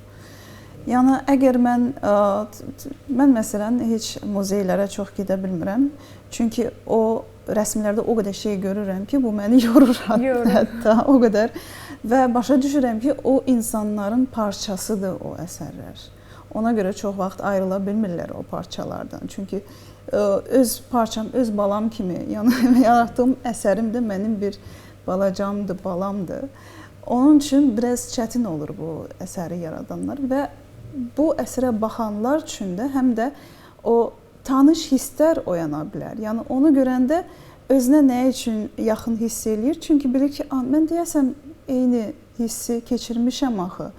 Yəni, əgər mən məsələn, heç muzeylərə çox gedə bilmirəm. Çünki o rəsmlərdə o qədər şey görürəm ki, bu məni yorur hətta o qədər. Və başa düşürəm ki, o insanların parçasıdır o əsərlər. Ona görə çox vaxt ayrıla bilmirlər o parçalardan. Çünki öz parçam, öz balam kimi, yəni yaratdığım əsərim də mənim bir balacamdır, balamdır. Onun üçün biraz çətin olur bu əsəri yaradanlar və bu əsərə baxanlar üçün də həm də o tanış hisslər oyana bilər. Yəni onu görəndə özünə nə üçün yaxın hiss eləyir? Çünki bilir ki, mən deyəsəm eyni hissi keçirmişəm axı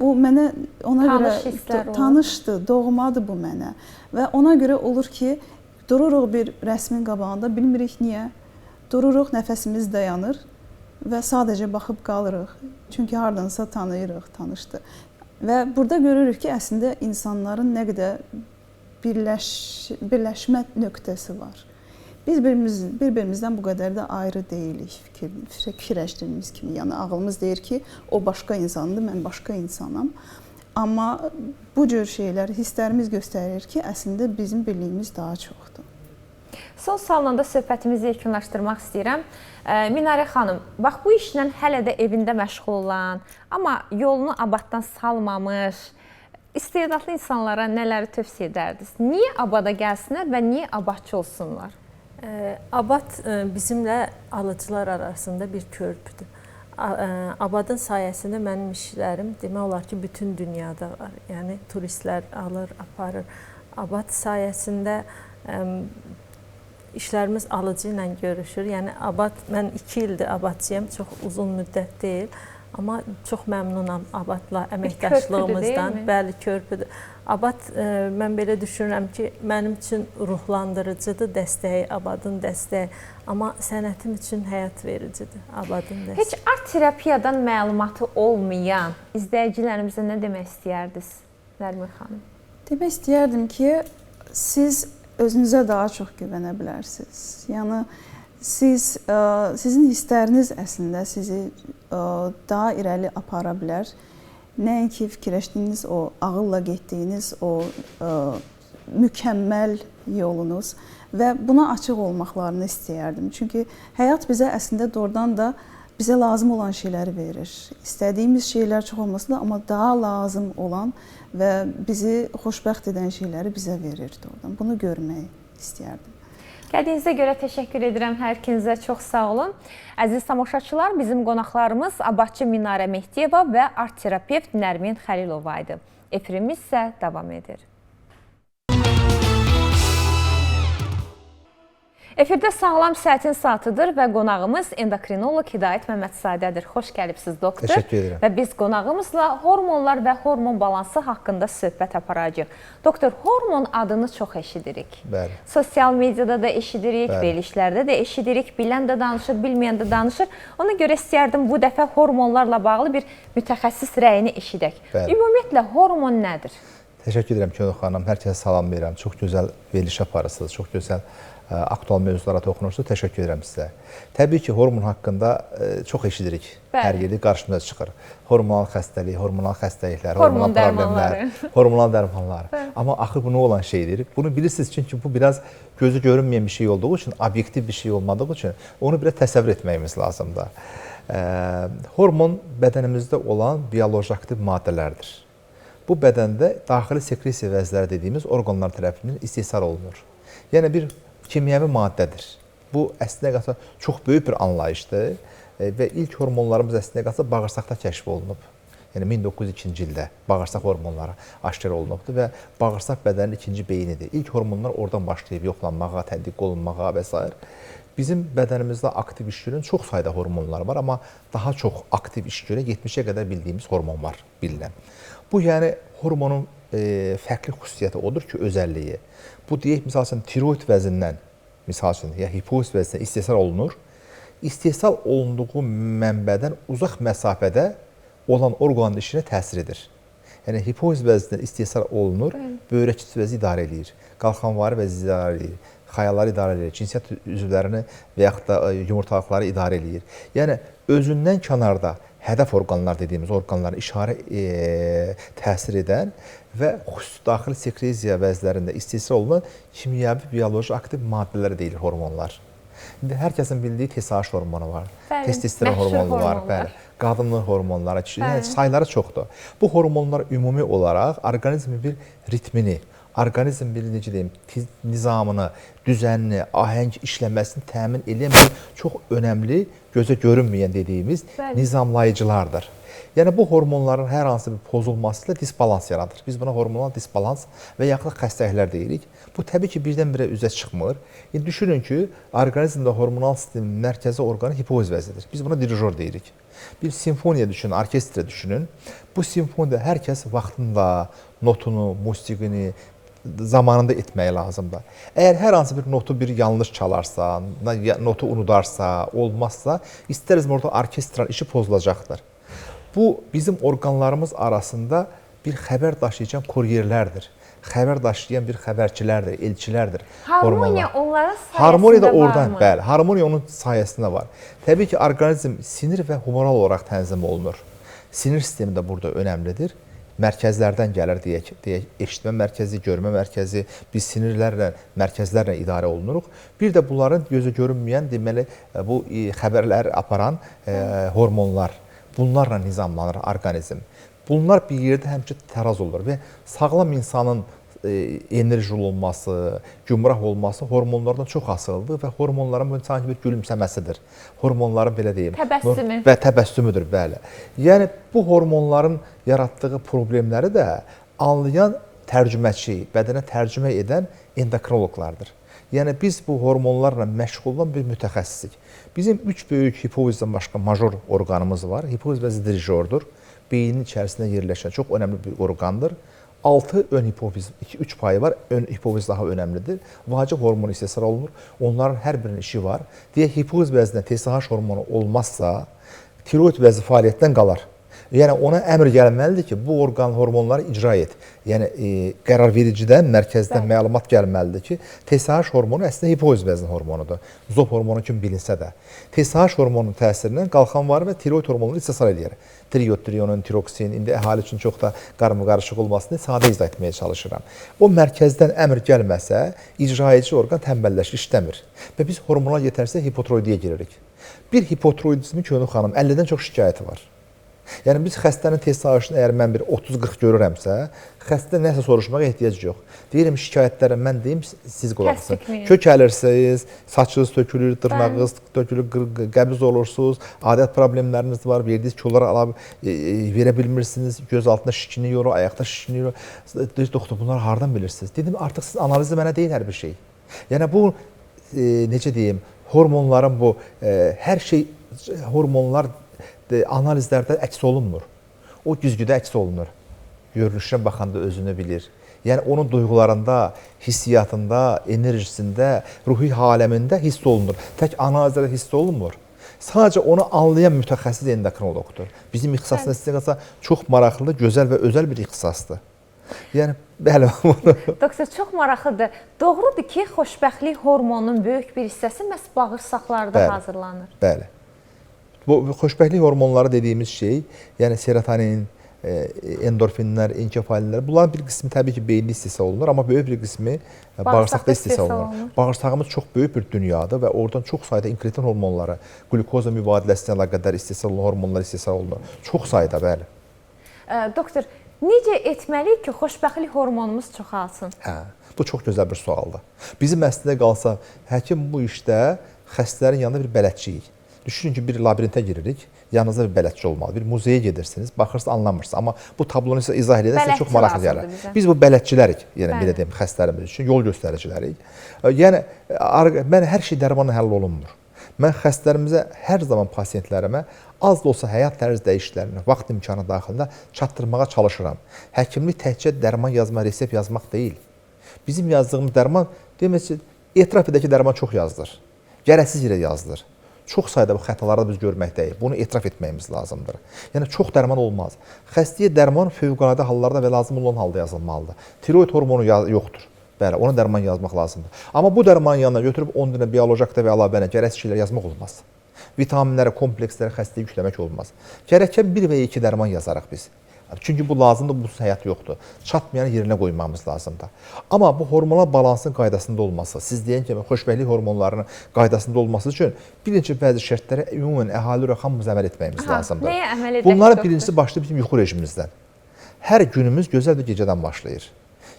Bu mənə ona Tanış görə hisslər olur. tanışdır, doğmadır bu mənə. Və ona görə olur ki, dururuq bir rəsmin qabağında, bilmirik niyə. Dururuq, nəfəsimiz dayanır və sadəcə baxıb qalırıq. Çünki hardansa tanıyırıq, tanışdır. Və burada görürük ki, əslində insanların nə qədər birləşmə nöqtəsi var. Biz bir-birimizdən bu qədər də ayrı deyilik fikirləşdiyimiz kimi. Yəni ağlımız deyir ki, o başqa insandır, mən başqa insanam. Amma bu cür şeylər, hisslərimiz göstərir ki, əslində bizim birliyimiz daha çoxdur. Son sualında söhbətimizi yekunlaşdırmaq istəyirəm. Minarə xanım, bax bu işlə hələ də evində məşğul olan, amma yolunu Abaddan salmamış, istedadlı insanlara nələri tövsiyə edərdiniz? Niyə Abada gəlsinlər və niyə Abadçı olsunlar? Abad bizimlə alıcılar arasında bir körpüdür. Abadın sayəsində mənim işlərim demək olar ki, bütün dünyada var. Yəni turistlər alır, aparır. Abad sayəsində işlərimiz alıcı ilə görüşür. Yəni Abad, mən 2 ildir Abadçıyam, çox uzun müddət deyil. Amma çox məmnunam Abadla əməkdaşlığımızdan. Bəli, körpüdür. Abad, mən belə düşünürəm ki, mənim üçün ruhlandırıcıdır dəstəyi, Abadın dəstəyi. Amma sənətim üçün həyat vericidir Abadın dəstəyi. Heç art terapiyadan məlumatı olmayan izləyicilərimizə nə demək istəyərdiniz, Nərmin xanım? Demək istəyərdim ki, siz özünüzə daha çox güvənə bilərsiniz. Yəni, sizin hissləriniz əslində sizi daha irəli apara bilər. Nəinki fikirləşdiyiniz o ağılla getdiyiniz o mükəmməl yolunuz və buna açıq olmaqlarını istəyərdim. Çünki həyat bizə əslində doğrudan da bizə lazım olan şeyləri verir. İstədiyimiz şeylər çox olmasa da, amma daha lazım olan və bizi xoşbəxt edən şeyləri bizə verir doğrudan. Bunu görmək istəyərdim. Gəldiyinizə görə təşəkkür edirəm hər ikinizə, çox sağ olun. Əziz tamaşaçılar, bizim qonaqlarımız Abadçı Minarə Mehdiyeva və art terapevt Nərmin Xəlilova idi. Efirimiz isə davam edir. Efirdə Sağlam Səhətin Saatıdır və qonağımız endokrinoloq Hidayət Məmmədzadədir. Xoş gəlibsiniz, doktor. Təşəkkür edirəm. Və biz qonağımızla hormonlar və hormon balansı haqqında söhbət aparacağıq. Doktor, hormon adını çox eşidirik. Bəli. Sosial mediada da eşidirik, Bəli. verilişlərdə də eşidirik, bilən də danışır, bilməyən də danışır. Ona görə istəyərdim bu dəfə hormonlarla bağlı bir mütəxəssis rəyini eşidək. Bəli. Ümumiyyətlə, hormon nədir? Təşəkkür edirəm Könül xanım. Hər kəsə salam verirəm. Çox gözəl veriliş aparırsınız, çox gözəl aktual mövzulara toxunursunuz. Təşəkkür edirəm sizə. Təbii ki, hormon haqqında çox eşidirik. Bəli. Hər yerdə qarşımıza çıxır. Hormonal xəstəlik, hormonal xəstəliklər, Hormon hormonal problemlər, dərmanları. hormonal dərmanlar. Amma axı bu nə olan şeydir? Bunu bilirsiniz çünki bu biraz gözü görünməyən bir şey olduğu üçün, obyektiv bir şey olmadığı üçün onu biraz təsəvvür etməyimiz lazımdır. Hormon bədənimizdə olan bioloji aktiv maddələrdir. Bu bədəndə daxili sekresiya vəzləri dediyimiz orqanlar tərəfindən istehsal olunur. Yəni bir kimyəvi maddədir. Bu əslində qalsa çox böyük bir anlayışdır və ilk hormonlarımız əslində qalsa bağırsaqda kəşf olunub. Yəni 1902-ci ildə bağırsaq hormonları aşkar olunubdur və bağırsaq bədənin ikinci beynidir. İlk hormonlar oradan başlayıb yoxlanmağa, tədqiq olunmağa və s. Bizim bədənimizdə aktiv iş görən çox sayda hormonlar var, amma daha çox aktiv iş görən 70-ə qədər bildiyimiz hormon var bilinən. Bu yəni hormonun fərqli xüsusiyyəti odur ki, özəlliyi. Bu deyək, misal üçün, tiroid vəzindən, misal üçün, ya hipofiz vəzindən istehsal olunur. İstehsal olunduğu mənbədən uzaq məsafədə olan orqanın işinə təsir edir. Yəni, hipofiz vəzindən istehsal olunur, böyrəkçi vəzi idarə edir, qalxanvari vəzi idarə edir, xəyalları idarə edir, cinsiyyət üzvlərini və yaxud da yumurtalıqları idarə edir. Yəni, özündən kənarda hədəf orqanlar dediyimiz orqanlara işarə təsir edən və xüsusi daxili sekresiya vəzlərində istehsal olunan kimyəvi, bioloji aktiv maddelər deyilir hormonlar. İndi hər kəsin bildiyi TSH hormonu var, testosteron hormonu var, bəli, qadınlıq hormonları, yəni sayları çoxdur. Bu hormonlar ümumi olaraq orqanizmin bir ritmini, orqanizm bir necə deyim, nizamını, düzənini, ahəng işləməsini təmin edən bir çox önəmli, gözə görünməyən dediyimiz nizamlayıcılardır. Yəni bu hormonların hər hansı bir pozulması ilə disbalans yaradır. Biz buna hormonal disbalans və yaxud da xəstəliklər deyirik. Bu təbii ki, birdən-birə üzə çıxmır. İndi düşünün ki, orqanizmdə hormonal sistemin mərkəzi orqanı hipofiz vəzidir. Biz buna dirijor deyirik. Bir simfoniya düşünün, orkestra düşünün. Bu simfoniyada hər kəs vaxtında notunu, musiqini zamanında etmək lazımdır. Əgər hər hansı bir notu bir yanlış çalarsa, notu unudarsa, olmazsa, istəriz orada orkestral işi pozulacaqdır. Bu bizim orqanlarımız arasında bir xəbər daşıyan kuryerlərdir. Xəbər daşıyan bir xəbərçilərdir, elçilərdir. Harmoniya onların sayəsində Harmoniya da varmı? oradan, bəli, harmoniya onun sayəsində var. Təbii ki, orqanizm sinir və humoral olaraq tənzim olunur. Sinir sistemi də burada önəmlidir. Mərkəzlərdən gəlir deyək, eşitmə mərkəzi, görmə mərkəzi, biz sinirlərlə, mərkəzlərlə idarə olunuruq. Bir də bunların gözə görünməyən, deməli, bu xəbərləri aparan hormonlar, bunlarla nizamlanır orqanizm. Bunlar bir yerdə həmçinin təraz olur və sağlam insanın enerjili olması, gümrah olması hormonlardan çox asılıdır və hormonların bu sanki bir gülümsəməsidir. Hormonların belə deyim, təbəssümü və təbəssümüdür, bəli. Yəni bu hormonların yaratdığı problemləri də anlayan tərcüməçi, bədənə tərcümə edən endokrinoloqlardır. Yəni biz bu hormonlarla məşğul olan bir mütəxəssisik. Bizim 3 böyük hipofizdən başqa major orqanımız var. Hipofiz vəzi dirijordur. Beynin içərisində yerləşən çox önəmli bir orqandır. 6 ön hipofiz, 2-3 payı var. Ön hipofiz daha önəmlidir. Vacib hormon istehsal olunur. Onların hər birinin işi var. Deyək, hipofiz vəzinə TSH hormonu olmazsa, tiroid vəzi fəaliyyətdən qalar. Yəni ona əmr gəlməlidir ki, bu orqan hormonları icra et. Yəni qərarvericidən, mərkəzdən məlumat gəlməlidir ki, TSH hormonu əslində hipofiz vəzin hormonudur. Zop hormonu kimi bilinsə də. TSH hormonunun təsirindən qalxan var və tiroid hormonları istehsal edir. Triiod, trionin, tiroksin, indi əhali üçün çox da qarışıq olmasını sadə izah etməyə çalışıram. O mərkəzdən əmr gəlməsə, icra edici orqan tənbəlləşir, işləmir. Və biz hormonal yetərsizliyə hipotiroidiyə giririk. Bir hipotiroidizmi Könül xanım 50-dən çox şikayəti var. Yəni biz xəstənin TSH-ını əgər mən bir 30-40 görürəmsə, xəstə nəsə soruşmağa ehtiyac yox. Deyirəm şikayətlərə mən deyim, siz qulaq asın. Kök əlirsiniz, saçınız tökülür, dırnağınız tökülür, qəbiz olursunuz, adət problemləriniz var, verdiyiniz kiloları verə bilmirsiniz, göz altında şişkinlik olur, ayaqda şişkinlik olur. Deyir, doktor, bunları hardan bilirsiniz? Dedim, artıq siz analizi mənə deyin hər bir şey. Yəni bu, necə deyim, hormonların bu, hər şey, hormonlar analizlərdə əks olunmur. O güzgüdə əks olunur. Görünüşünə baxanda özünü bilir. Yəni onun duyğularında, hissiyatında, enerjisində, ruhi aləmində hiss olunur. Tək analizlərdə hiss olunmur. Sadəcə onu anlayan mütəxəssis endokrinoloqdur. Bizim ixtisasımız istəyirsə çox maraqlı, gözəl və özəl bir ixtisasdır. Yəni bəli. Doktor, çox maraqlıdır. Doğrudur ki, xoşbəxtlik hormonunun böyük bir hissəsi məhz bağırsaqlarda hazırlanır. Bəli. Bu xoşbəxtlik hormonları dediyimiz şey, yəni serotonin, endorfinlər, enkefalinlər, bunların bir qismi təbii ki, beyində istehsal olunur, amma böyük bir qismi bağırsaqda istehsal olunur. Bağırsağımız çox böyük bir dünyadır və oradan çox sayda inkretin hormonları, glukoza mübadiləsinə əlaqədar istehsal olunan hormonlar istehsal olunur. Çox sayda, bəli. Doktor, necə etməliyik ki, xoşbəxtlik hormonumuz çoxalsın? Hə, bu çox gözəl bir sualdır. Bizim əslində qalsa, həkim bu işdə xəstələrin yanında bir bələdçiyik. Düşünün ki, bir labirintə giririk, yanınızda bir bələdçi olmalı. Bir muzeyə gedirsiniz, baxırsınız, anlamırsınız. Amma bu tablonu sizə izah edəsə çox maraqlı gəlir. Biz bu bələdçilərik, yəni belə deyim, xəstələrimiz üçün yol göstəricilərik. Yəni, mən hər şey dərmanla həll olunmur. Mən xəstələrimizə, hər zaman pasiyentlərimə az da olsa həyat tərz dəyişikliklərini vaxt imkanı daxilində çatdırmağa çalışıram. Həkimlik təkcə dərman yazma, resept yazmaq deyil. Bizim yazdığımız dərman, demək ki, etiraf edək ki, dərman çox yazılır. Gərəksiz yerə yazılır. Çox sayda bu xətaları da biz görməkdəyik. Bunu etiraf etməyimiz lazımdır. Yəni, çox dərman olmaz. Xəstəyə dərman fövqəladə hallarda və lazım olan halda yazılmalıdır. Tiroid hormonu yoxdur. Bəli, ona dərman yazmaq lazımdır. Amma bu dərmanın yanına götürüb 10 dənə bioloji aktiv əlavə gərəksiz şeylər yazmaq olmaz. Vitaminləri, kompleksləri xəstəyə yükləmək olmaz. Gərəkən 1 və 2 dərman yazarıq biz. Çünki bu lazımdır, bu həyat yoxdur. Çatmayanı yerinə qoymamız lazımdır. Amma bu hormonal balansın qaydasında olması, siz deyən kimi xoşbəxtlik hormonlarının qaydasında olması üçün bir neçə bəzi şərtlərə ümumən əhali olaraq hamımız əməl etməyimiz lazımdır. Nəyə əməl edək? Bunların birincisi başlayır bizim yuxu rejimimizdən. Hər günümüz gözəl bir gecədən başlayır.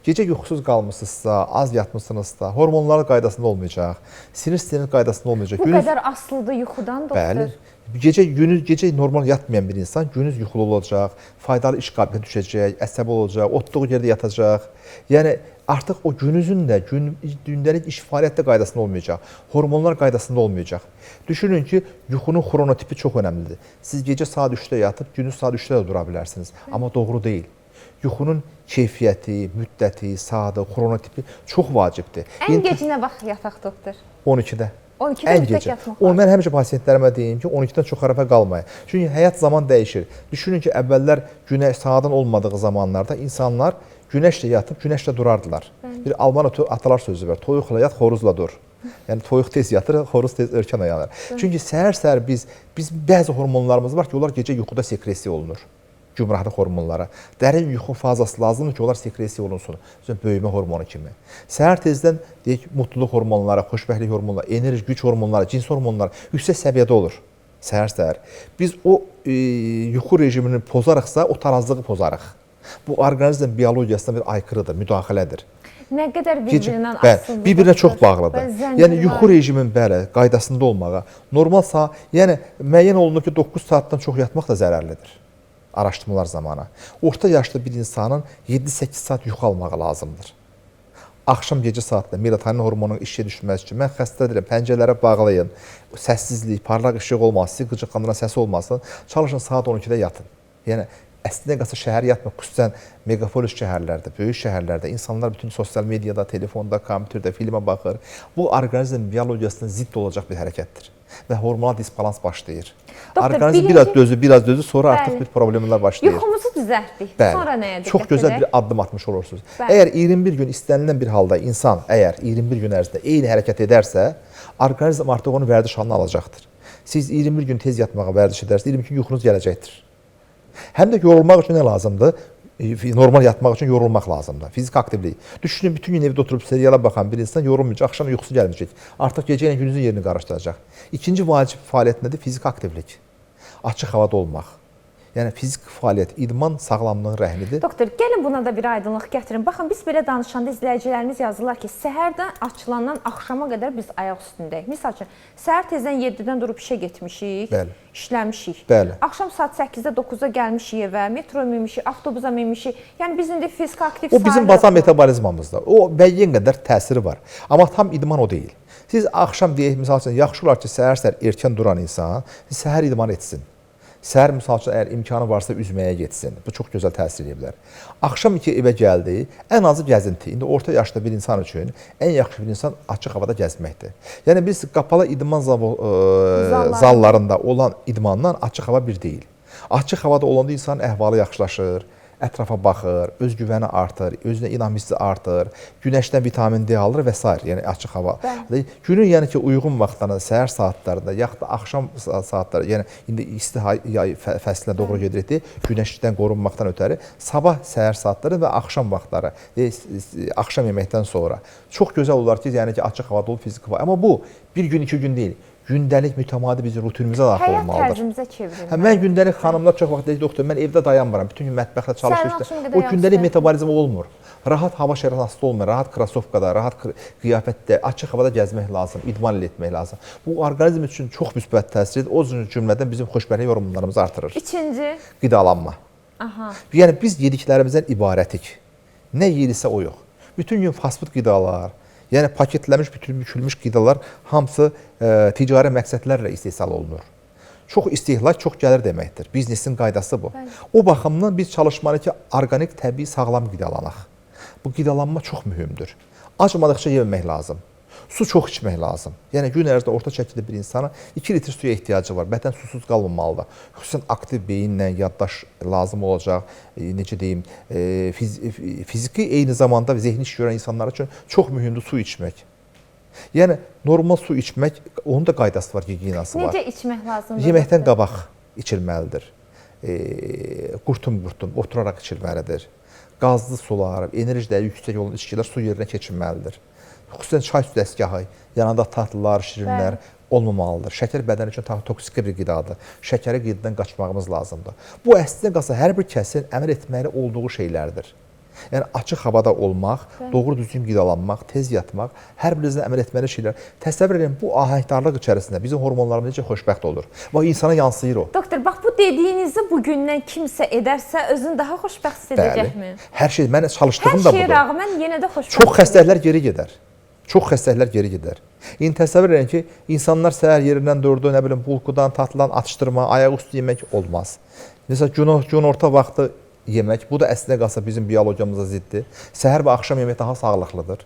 Gecə yuxusuz qalmısınızsa, az yatmısınızsa, hormonlar qaydasında olmayacaq, sinir sistemi qaydasında olmayacaq. Bu qədər asılıdır yuxudan, doktor. Bəli. Gecə normal yatmayan bir insan gündüz yuxulu olacaq, faydalı iş qabiliyyəti düşəcək, əsəbi olacaq, otduğu yerdə yatacaq. Yəni artıq o gününüzün də gündəlik iş fəaliyyəti qaydasında olmayacaq, hormonlar qaydasında olmayacaq. Düşünün ki, yuxunun xronotipi çox önəmlidir. Siz gecə saat 3-də yatıb gündüz saat 3-də də dura bilərsiniz, amma doğru deyil. Yuxunun keyfiyyəti, müddəti, saatı, xronotipi çox vacibdir. Ən gec nə vaxt yataq, doktor? 12-də. 12-də mütləq yatmaq lazım. Mən həmişə pasientlərimə deyim ki, 12-dən çox arafə qalmayın. Çünki həyat zaman dəyişir. Düşünün ki, əvvəllər günəş saatın olmadığı zamanlarda insanlar günəşlə yatıb, günəşlə durardılar. Bir Alman atalar sözü var, toyuqla yat, xoruzla dur. Yəni toyuq tez yatır, xoruz tez erkən oyanır. Çünki səhər-səhər biz bəzi hormonlarımız var ki, onlar gecə yuxuda sekresiya olunur. Gümrahlıq hormonları. Dərin yuxu fazası lazımdır ki, onlar sekresiya olunsun. Böyümə hormonu kimi. Səhər tezdən deyək, mutluluq hormonları, xoşbəxtlik hormonları, enerji, güc hormonları, cins hormonları yüksək səviyyədə olur. Səhər-səhər. Biz o yuxu rejimini pozarıqsa, o tarazlığı pozarıq. Bu orqanizm biologiyasına bir aykırıdır, müdaxilədir. Nə qədər bir-birindən asılıdır? Bir-birinə çox bağlıdır. Yəni yuxu rejimin qaydasında olmağa, normal saat, yəni müəyyən olunur ki, 9 saatdan çox yatmaq da zərərlidir. Araşdırmalar zamanı. Orta yaşlı bir insanın 7-8 saat yuxu almağı lazımdır. Axşam gecə saatında melatonin hormonunun işə düşməsi üçün mən xəstə edirəm, pəncərələrə bağlayın, səssizlik, parlaq işıq olmasın, sizi qıcıqlandıran səsi olmasın, çalışın saat 12-də yatın. Yəni əslində qalsa şəhər yatmır, xüsusən megapolis şəhərlərdə, böyük şəhərlərdə insanlar bütün sosial mediada, telefonda, kompüterdə, filmə baxır. Bu orqanizm biologiyasına zidd olacaq bir hərəkətdir və hormonal disbalans başlayır. Orqanizm biraz dözür, sonra artıq bir problemlər başlayır. Yuxumuzu düzəltdik. Sonra nəyə diqqət edək? Çox gözəl bir addım atmış olursunuz. Əgər 21 gün istənilən bir halda insan, əgər 21 gün ərzində eyni hərəkət edərsə, orqanizm artıq onu vərdiş halına alacaqdır. Siz 21 gün tez yatmağa vərdiş edərsiniz, 22 gün yuxunuz gələcəkdir. Həm də yorulmaq üçün nə lazımdır? Normal yatmaq üçün yorulmaq lazımdır. Fizik aktivlik. Düşünün, bütün gün evdə oturub seriala baxan bir insan yorulmayacaq, axşam yuxusu gəlməyəcək. Artıq gecə ilə gündüzün yerini qarışdıracaq. İkinci vacib fəaliyyət nədir? Fizik aktivlik. Açıq havada olmaq. Yəni fizik fəaliyyət, idman sağlamlığın rəhnidir. Doktor, gəlin buna da bir aydınlıq gətirin. Baxın, biz belə danışanda izləyicilərimiz yazırlar ki, səhərdən açılandan axşama qədər biz ayaq üstündəyik. Misal üçün, səhər tezdən 7-dən durub işə getmişik, işləmişik. Axşam saat 8-də 9-da gəlmişik evə, metro minmişik, avtobusa minmişik. Yəni biz indi fizik aktiv sayılır. O bizim bazal metabolizmamızda. O müəyyən qədər təsiri var. Amma tam idman o deyil. Siz axşam deyək, misal üçün, yaxşı olar ki, səhər-səhər erkən duran insan səhər idman etsin. Səhər misal üçün, əgər imkanı varsa üzməyə getsin. Bu çox gözəl təsir edə bilər. Axşam ki, evə gəldi, ən azı gəzinti. İndi orta yaşda bir insan üçün ən yaxşı bir insan açıq havada gəzməkdir. Yəni biz qapalı idman zallarında olan idmandan açıq hava bir deyil. Açıq havada olanda insanın əhvalı yaxşılaşır, ətrafa baxır, özgüvəni artır, özünə inam hissi artır, günəşdən vitamin D alır və s. Yəni açıq hava. Günün yəni ki, uyğun vaxtlarında, səhər saatlarında, yaxud da axşam saatları, yəni indi isti yay fəslinə doğru gedirik, günəşdən qorunmaqdan ötəri sabah səhər saatları və axşam vaxtları, axşam yeməkdən sonra çox gözəl olar ki, yəni ki, açıq havada olub fizik hava. Amma bu bir gün, 2 gün deyil. Gündəlik mütəmadi bizim rutinimizə daxil olmalıdır. Həyat tərzimizə çevrilir. Mən gündəlik xanımlar çox vaxt deyir, doktor, mən evdə dayanmıram, bütün gün mətbəxdə çalışırsam, o gündəlik metabolizm olmur. Rahat hava şəraitində olmur, rahat krasovkada, rahat qiyafətdə, açıq havada gəzmək lazım, idman etmək lazım. Bu orqanizm üçün çox müsbət təsir edir. O cümlədən bizim xoşbəxtlik hormonlarımızı artırır. İkinci? Qidalanma. Yəni biz yediklərimizdən ibarətik. Nə yeyirsə o yox. Bütün gün fast food qidalar, yəni paketlənmiş, bükülmüş qidalar hamısı ticari məqsədlərlə istehsal olunur. Çox istehlak, çox gəlir deməkdir. Biznesin qaydası bu. O baxımdan biz çalışmalıyıq ki, orqanik, təbii, sağlam qidalanaq. Bu qidalanma çox mühümdür. Acmadıqca yemək lazım. Su çox içmək lazım. Yəni gün ərzində orta çəkidə bir insana 2 litr suya ehtiyacı var. Bətən susuz qalmamalıdır. Xüsusən aktiv beyinlə yaddaş lazım olacaq. Necə deyim, fiziki eyni zamanda zehni iş görən insanlar üçün çox mühümdür su içmək. Yəni normal su içmək, onun da qaydası var, gigiyenası var. Necə içmək lazımdır? Yeməkdən qabaq içilməlidir. Qurtum-qurtum oturaraq içilməlidir. Qazlı sular, enerji dəyəri yüksək olan içkilər su yerinə keçilməlidir. Xüsusən çay dəstgahı, yanında tatlılar, şirinlər olmamalıdır. Şəkər bədən üçün toksik bir qidadır. Şəkəri qidadan qaçmağımız lazımdır. Bu əslində qalsa hər bir kəsin əməl etməli olduğu şeylərdir. Yəni açıq havada olmaq, doğru düzgün qidalanmaq, tez yatmaq, hər birinizin əməl etməli şeylər. Təsəvvür edin, bu ahəngdarlıq içərisində bizim hormonlarımız necə xoşbəxt olur. Və insana yansıyır o. Doktor, bax bu dediyinizi bugündən kimsə edərsə özünü daha xoşbəxt hiss edəcəkmi? Hər şey, mən çalışdığım Hər da şeyə budur. rağmen yenə də xoşbəxt. Çox xəstəliklər geri gedər. Çox xəstəliklər geri gedər. İndi təsəvvür edin ki, insanlar səhər yerindən durdu, nə bilim, bulkudan, tatlıdan atışdırma, ayaq üstü yemək olmaz. Məsələn, günorta vaxtı yemək, bu da əslində qalsa bizim biologiyamıza ziddir. Səhər və axşam yemək daha sağlıqlıdır.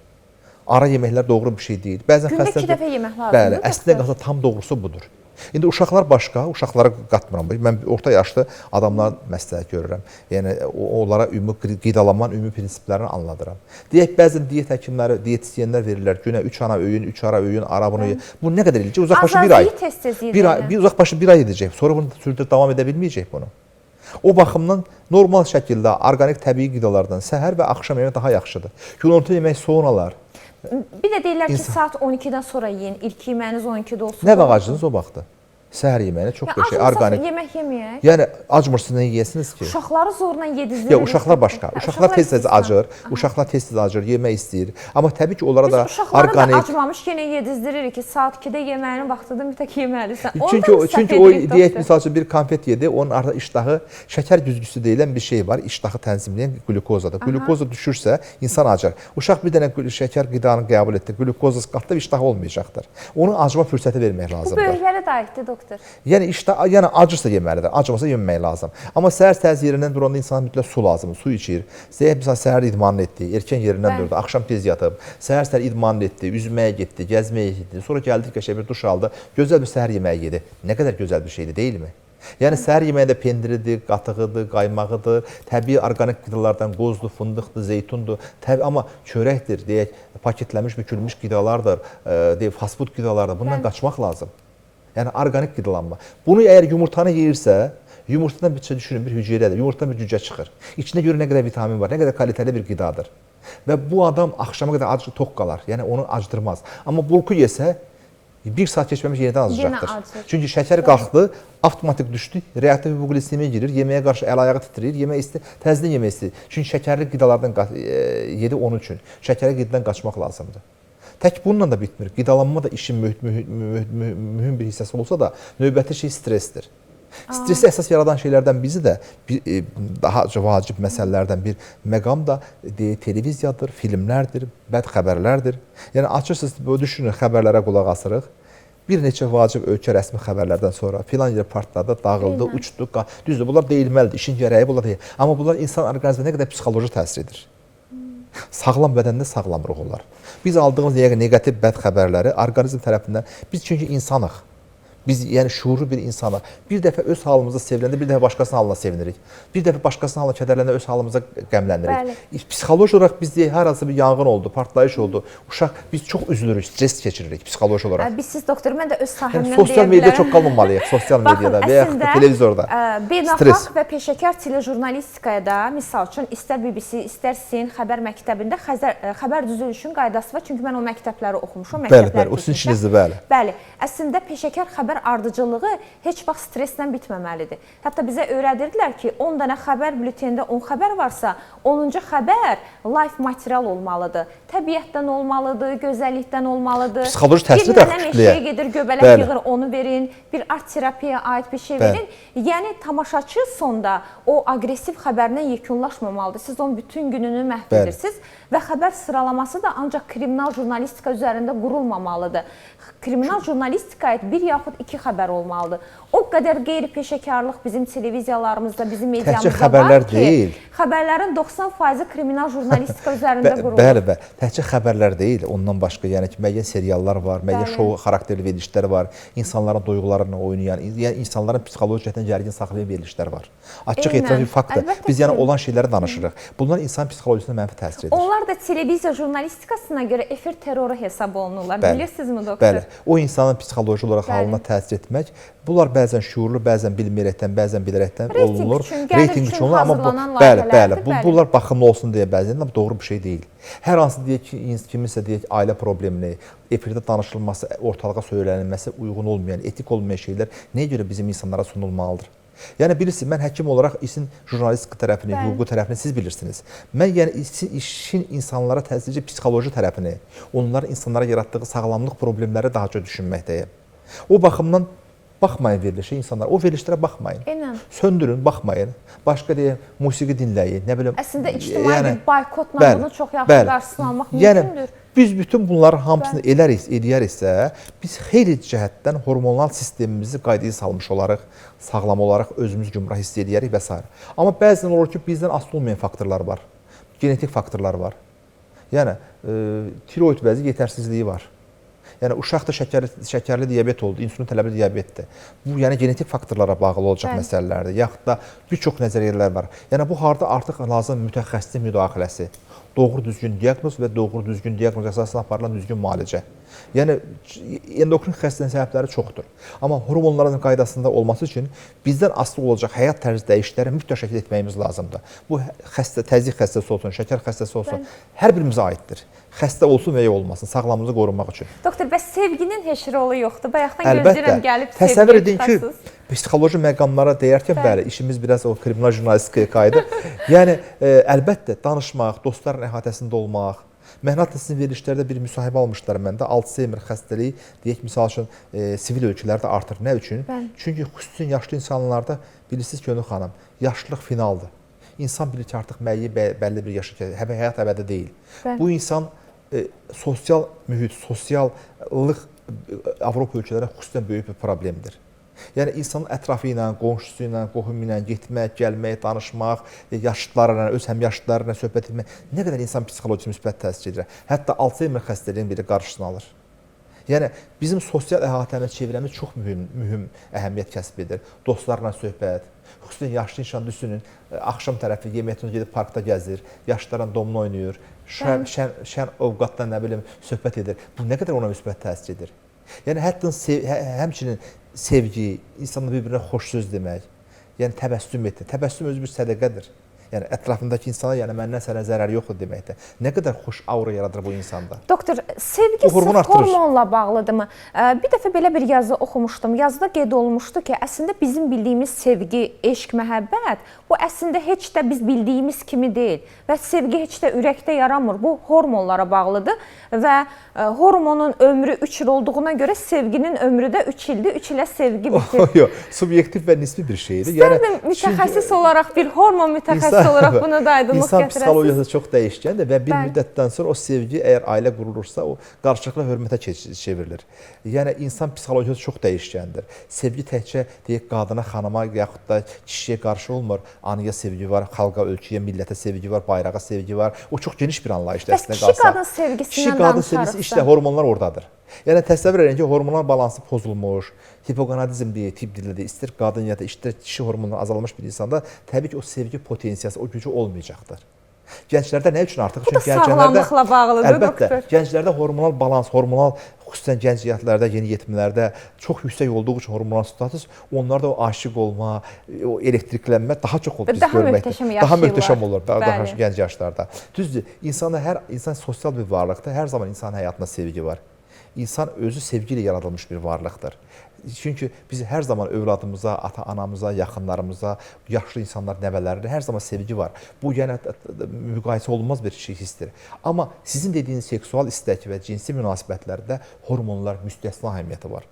Ara yeməklər doğru bir şey deyil. Bəzən Gündə 2 xəstəliklər- dəfə yemək lazımdır. Bəli, əslində qalsa tam doğrusu budur. İndi uşaqlar başqa, uşaqlara qatmıram. Mən orta yaşlı adamlara məsləhət görürəm. Yəni onlara ümumi qidalanmanın ümumi prinsiplərini anladıram. Deyək bəzən diyet həkimləri, diyetisyenlər verirlər günə 3 ana öğün, 3 ara öğün, ara bunu. Bu nə qədər eləyəcək? Uzaqbaşı 1 ay. Azadlığı tez-tez yeyir. Bir ay, bir uzaqbaşı 1 ay edəcək. Sonra bunu sürdürüb davam edə bilməyəcək bunu. O baxımdan normal şəkildə orqanik təbii qidalardan səhər və axşam yemək daha yaxşıdır. Günorta yemək sonralar. Bir də deyirlər ki, saat 12-dən sonra yeyin. İlk yeməyiniz 12-də olsun. Nə vaxtınız o vaxtda? Səhər yeməyinə çox qəşəng, orqanik. Yemək yeməyək. Yəni acmırsınız nə yeyəsiniz ki? Uşaqları zorla yedizdirir. Ya uşaqlar başqa. Uşaqlar tez-tez acır. Uşaqlar tez-tez acır, yemək istəyir. Amma təbii ki, onlara da uşaqları da orqanik. acmamış yenə yedizdiririk ki, saat 2-də yeməyinin vaxtıdır, bir tək yeməlisən. Çünki o diyet misal üçün bir konfet yedi, onun arada iştahı şəkər güzgüsü deyilən bir şey var. İştahı tənzimləyən glukozadır. Glukoza düşürsə insan acır. Uşaq bir dənə şəkər qidanı qəbul etdi, glukoza qatdı, iştahı olmayacaqdır. Onun acma fürsəti vermək Bu lazımdır. böyüklərə də aiddir, doktor. Yəni acırsa yeməlidir, acımasa yeməmək lazım. Amma səhər tez yerindən duranda insana mütləq su lazımdır, su içir. Məsələn, səhər idmanını etdi, erkən yerindən durdu, axşam tez yatıb, səhər idmanını etdi, üzməyə getdi, gəzməyə getdi, sonra gəldi qəşəng bir duş aldı, gözəl bir səhər yeməyi yedi. Nə qədər gözəl bir şeydir, deyilmi? Yəni səhər yeməyində pendiridir, qatığıdır, qaymağıdır, təbii orqanik qidalardan qozdur, fındıqdır, zeytundur, amma çörəkdir, deyək, paketlənmiş, bükülmüş qidalardır, deyək, fast food qidalardır. Bundan qaçmaq lazım. Yəni orqanik qidalanma. Bunu əgər yumurtanı yeyirsə, yumurtadan bir düşünün, bir hüceyrədir. Yumurtadan bir cücə çıxır. İçində görə nə qədər vitamin var, nə qədər kalitəli bir qidadır. Və bu adam axşama qədər ac tox qalar. Yəni onu acdırmaz. Amma bulku yesə 1 saat keçməmiş yenidən azacaqdır. Çünki şəkər qalxdı, avtomatik düşdü, reaktiv hipoglisemiya girir, yeməyə qarşı əl-ayağı titrəyir, yemək istəyir, təzədən yemək istəyir. Çünki şəkərli qidalardan yedi onun üçün. Şəkərli qidadan qaçmaq lazımdır. Tək bununla da bitmir. Qidalanma da işin mühüm bir hissəsi olsa da növbəti şey stressdir. Stresi əsas yaradan şeylərdən bizi də daha vacib məsələlərdən bir məqam da televiziyadır, filmlərdir, bəd xəbərlərdir. Yəni açırsınız, düşünün, xəbərlərə qulaq asırıq. Bir neçə vacib ölkə rəsmi xəbərlərdən sonra filan yer partladı, dağıldı, uçdu. Düzdür, bunlar deyilməlidir, işin gərəyi bunlar deyil. Amma bunlar insan orqanizminə nə qədər psixoloji təsir edir. Sağlam bədəndə sağlamlıq olar. Biz aldığımız neqativ bəd xəbərləri orqanizm tərəfindən, biz çünki insanıq. Biz yəni şuurlu bir insanıq. Bir dəfə öz halımıza sevinəndə, bir dəfə başqasının halına sevinirik. Bir dəfə başqasının halına kədərləndə öz halımıza qəmlənirik. Psixoloji olaraq biz deyək, hər hansı bir yanğın oldu, partlayış oldu. Uşaq, biz çox üzülürük, stres keçiririk psixoloji olaraq. Biz siz doktor, mən də öz sahəmdən deyə bilərəm. Sosial mediada çox qalmamalıyıq, sosial mediada və yaxud da televizorda. Beynəlxalq və peşəkar telejurnalistikaya da, misal üçün, istər BBC, istər SIN xəbər məktəbində xəbər düzülüşün qaydası var. Çünki mən o məktəbləri oxumuşam, Bəli, o sizin işinizdir, bəli. Bəli, əslində peşəkar xəbər ardıcılığı heç vaxt stresslə bitməməlidir. Hətta bizə öyrədirdilər ki, 10 dənə xəbər bültenində 10 xəbər varsa, 10-cu xəbər live material olmalıdır. Təbiətdən olmalıdır, gözəllikdən olmalıdır. Psixoloji təsiri də kütləyə. Bir dənə meşəyə gedir, göbələk yığır, onu verin. Bir art terapiyaya aid bir şey verin. Yəni, tamaşaçı sonda o aqressiv xəbərlə yekunlaşmamalıdır. Siz onun bütün gününü məhv edirsiniz və xəbər sıralaması da ancaq kriminal jurnalistika üzərində qurulmamalıdır. Kriminal jurnalistikaya aid 1 yaxud 2 xəbər olmalıdır. O qədər qeyri-peşəkarlıq bizim televiziyalarımızda, bizim mediamızda var ki, xəbərlərin 90% kriminal jurnalistika üzərində qurulur. Bəli, təkcə xəbərlər deyil, ondan başqa, yəni ki, müəyyən seriallar var, müəyyən şou xarakterli verilişlər var, insanların duyğularını oynayan, yəni insanların psixoloji cəhətdən gərgin saxlayan verilişlər var. Açıq etiraf bir faktdır. Biz yəni olan şeyləri danışırıq. Bunlar insan psixolojisinə mənfi təsir edir. Onlar da televiziya jurnalistikasına görə efir terroru hesab olunurlar. Bilirsinizmi, doktor? Bəli, o insanın psixoloji olaraq halına təsir etmək, bunlar bəzən şuurlu, bəzən bilməyərəkdən, bəzən bilərəkdən olunur. Reyting üçün olunur, amma bəli, bunlar baxımlı olsun deyə bəzən amma doğru bir şey deyil. Hər hansı deyək ki, kiminsə deyək ailə problemini, efirdə danışılması, ortalığa söylənilməsi uyğun olmayan, etik olmayan şeylər nəyə görə bizim insanlara sunulmalıdır? Yəni bilirsiniz, mən həkim olaraq işin jurnalistik tərəfini, hüquqi tərəfini siz bilirsiniz. Mən yəni işin insanlara təsirli psixoloji tərəfini, onların insanlara yaratdığı sağlamlıq problemləri daha çox düşünməkdəyim. O baxımdan baxmayın verilişə insanlar, o verilişlərə baxmayın. Eynən. Söndürün, baxmayın. Başqa deyək, musiqi dinləyin, nə bilim. Əslində ictimai bir boykotla bunu çox yaxşı qarşısını almaq mümkündür. Biz bütün bunların hamısını eləyəriksə, biz xeyli cəhətdən hormonal sistemimizi qaydaya salmış olaraq, sağlam olaraq özümüz gümrah hiss edərik və s. Amma bəzən olur ki, bizdən asılı olmayan faktorlar var, genetik faktorlar var. Yəni, tiroid bəzi yetərsizliyi var. Yəni, uşaqda şəkərli diabet oldu, insülin tələbli diabetdir. Bu, yəni genetik faktorlara bağlı olacaq məsələlərdir. Yaxud da bir çox nəzəriyyələr var. Yəni, bu harda artıq lazım mütəxəssisin müdaxiləsi. Doğru düzgün diaqnoz və doğru düzgün diaqnoz əsasında aparılan düzgün müalicə. Yəni, endokrin xəstəliyin səbəbləri çoxdur. Amma hormonların qaydasında olması üçün bizdən asılı olacaq həyat tərzi dəyişiklikləri mütləq şəkildə etməyimiz lazımdır. Bu, təzyiq xəstəsi olsun, şəkər xəstəsi olsun, hər birimizə aiddir. Xəstə olsun və ya olmasın, sağlamlığımızı qorumaq üçün. Doktor, bəs sevginin heç rolu yoxdur? Bayaqdan gözləyirəm gəlib təsəvvür edin ki, psixoloji məqamlara deyərkən bəli, işimiz biraz o kriminal jurnalistikaya qayıdır. Yəni, əlbəttə, danışmaq, dostların əhatəsində olmaq. Məhnət Lisinin verilişlərdə bir müsahibə almışlar məndə. Alzheimer xəstəliyi, deyək, misal üçün, sivil ölkələrdə artır. Nə üçün? Çünki xüsusən yaşlı insanlarda, bilirsiniz ki, Önü xanım, yaşlılıq finaldır. İnsan bilir ki, artıq bəlli bir yaşı gəlir, həyat əbədi deyil. Bu insan sosial mühit, sosiallıq Avropa ölkələrində xüsusən böyük bir problemdir. Yəni, insanın ətrafı ilə, qonşusu ilə, qohumu ilə getmək, gəlmək, danışmaq, yaşlılarla, öz həmyaşlılarla söhbət etmək nə qədər insan psixolojisi müsbət təsir edir. Hətta Alzheimer xəstəliyinin biri qarşısını alır. Yəni, bizim sosial əhatəmiz, çevrəmiz çox mühüm əhəmiyyət kəsb edir. Dostlarla söhbət, xüsusən yaşlı insan düşünün, axşam tərəfi yeməkdən gedib parkda gəzir, yaşlılarla domino oynayır, şən ovqatdan nə bilim söhbət edir. Bu nə qədər ona müsbət təsir edir. Yəni, hətta həmçinin sevgi, insanla bir-birinə xoş söz demək, yəni təbəssüm etdir. Təbəssüm özü bir sədəqədir. Yəni, ətrafındakı insana, yəni məndən sənə zərər yoxdur deməkdir. Nə qədər xoş aura yaradır bu insanda. Doktor, sevgi sırf hormonla bağlıdırmı? Bir dəfə belə bir yazı oxumuşdum. Yazıda qeyd olunmuşdu ki, əslində bizim bildiyimiz sevgi, eşq, məhəbbət, bu əslində heç də biz bildiyimiz kimi deyil. Və sevgi heç də ürəkdə yaranmır. Bu hormonlara bağlıdır və hormonun ömrü 3 il olduğuna görə sevginin ömrü də 3 ildir. 3 ilə sevgi bitir. Yox, subyektiv və nisbi bir şeydir. İstərdim mütəxəssis olaraq bir hormon mütəxəssisi olaraq bunu da aydınlıq gətirəsiniz. İnsan psixologiyası çox dəyişkəndir və bir müddətdən sonra o sevgi, əgər ailə qurulursa, o qarşılıqlı hörmətə çevrilir. Yəni, insan psixologiyası çox dəyişkəndir. Sevgi təkcə, deyək, qadına, xanıma, yaxud da kişiyə qarşı olmur. Anıya sevgi var, xalqa, ölkəyə, millətə sevgi var, bayrağa sevgi var. O çox geniş bir anlayışdır əslində qalsa. Bəs kişi-qadın sevgisindən danışarıqsa? İşte hormonlar oradadır. Yəni, təsəvvür edin ki, hormonal balansı pozulmuş, hipogonadizm deyil, tip dilidir, istər qadın ya da istər kişi hormonları azalmış bir insanda təbii ki, o sevgi potensiyası, o gücü olmayacaqdır. Gənclərdə nə üçün artıq? Bu da sağlamlıqla bağlıdır, doktor. Əlbəttə, gənclərdə hormonal balans, hormonal, xüsusən gənc həyatlarda, yeni yetimlərdə çox yüksək olduğu üçün hormonal status, onlarda o aşiq olma, o elektriklənmə daha çox olur biz görməkdə. Daha möhtəşəm olur, daha gənc yaşlarda. Düzdür, insan sosial bir varlıqdır, hər zaman insan həyatında sevgi var. İnsan özü sevgi ilə yaradılmış bir varlıqdır. Çünki biz hər zaman övladımıza, ata-anamıza, yaxınlarımıza, yaşlı insanlar, nəvələrinə hər zaman sevgi var. Bu, yəni, müqayisə olunmaz bir hissdir. Amma sizin dediyiniz seksual istək və cinsi münasibətlərdə hormonlar müstəsna əhəmiyyəti var.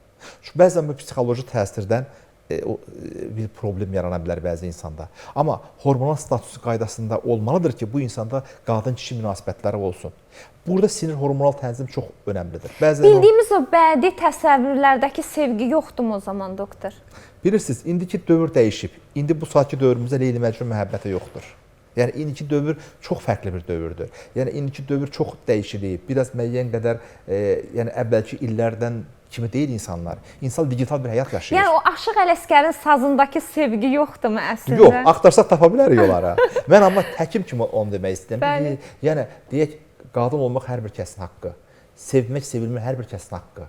Bəzən bu psixoloji təsirdən bir problem yarana bilər bəzi insanda. Amma hormonal statusu qaydasında olmalıdır ki, bu insanda qadın-kişi münasibətləri olsun. Burada sinir hormonal tənzim çox önəmlidir. Bildiyimiz o bədi təsəvvürlərdəki sevgi yoxdurmu o zaman, doktor? Bilirsiniz, indiki dövr dəyişib. İndi bu saatki dövrümüzdə Leyli Məcnun məhəbbəti yoxdur. Yəni, indiki dövr çox fərqli bir dövrdür. Yəni, indiki dövr çox dəyişilib. Biraz müəyyən qədər, yəni, əvvəlki illərdən kimi deyil insanlar. İnsan digital bir həyat yaşayır. Yəni, o Aşıq Ələsgərin sazındakı sevgi yoxdurmu əslində? Yox, axtarsaq tapa bilərik onlara. Mən amma həkim kimi onu demək istəyirəm. Yəni, deyək, qadın olmaq hər bir kəsin haqqı. Sevmək, sevilmək hər bir kəsin haqqı.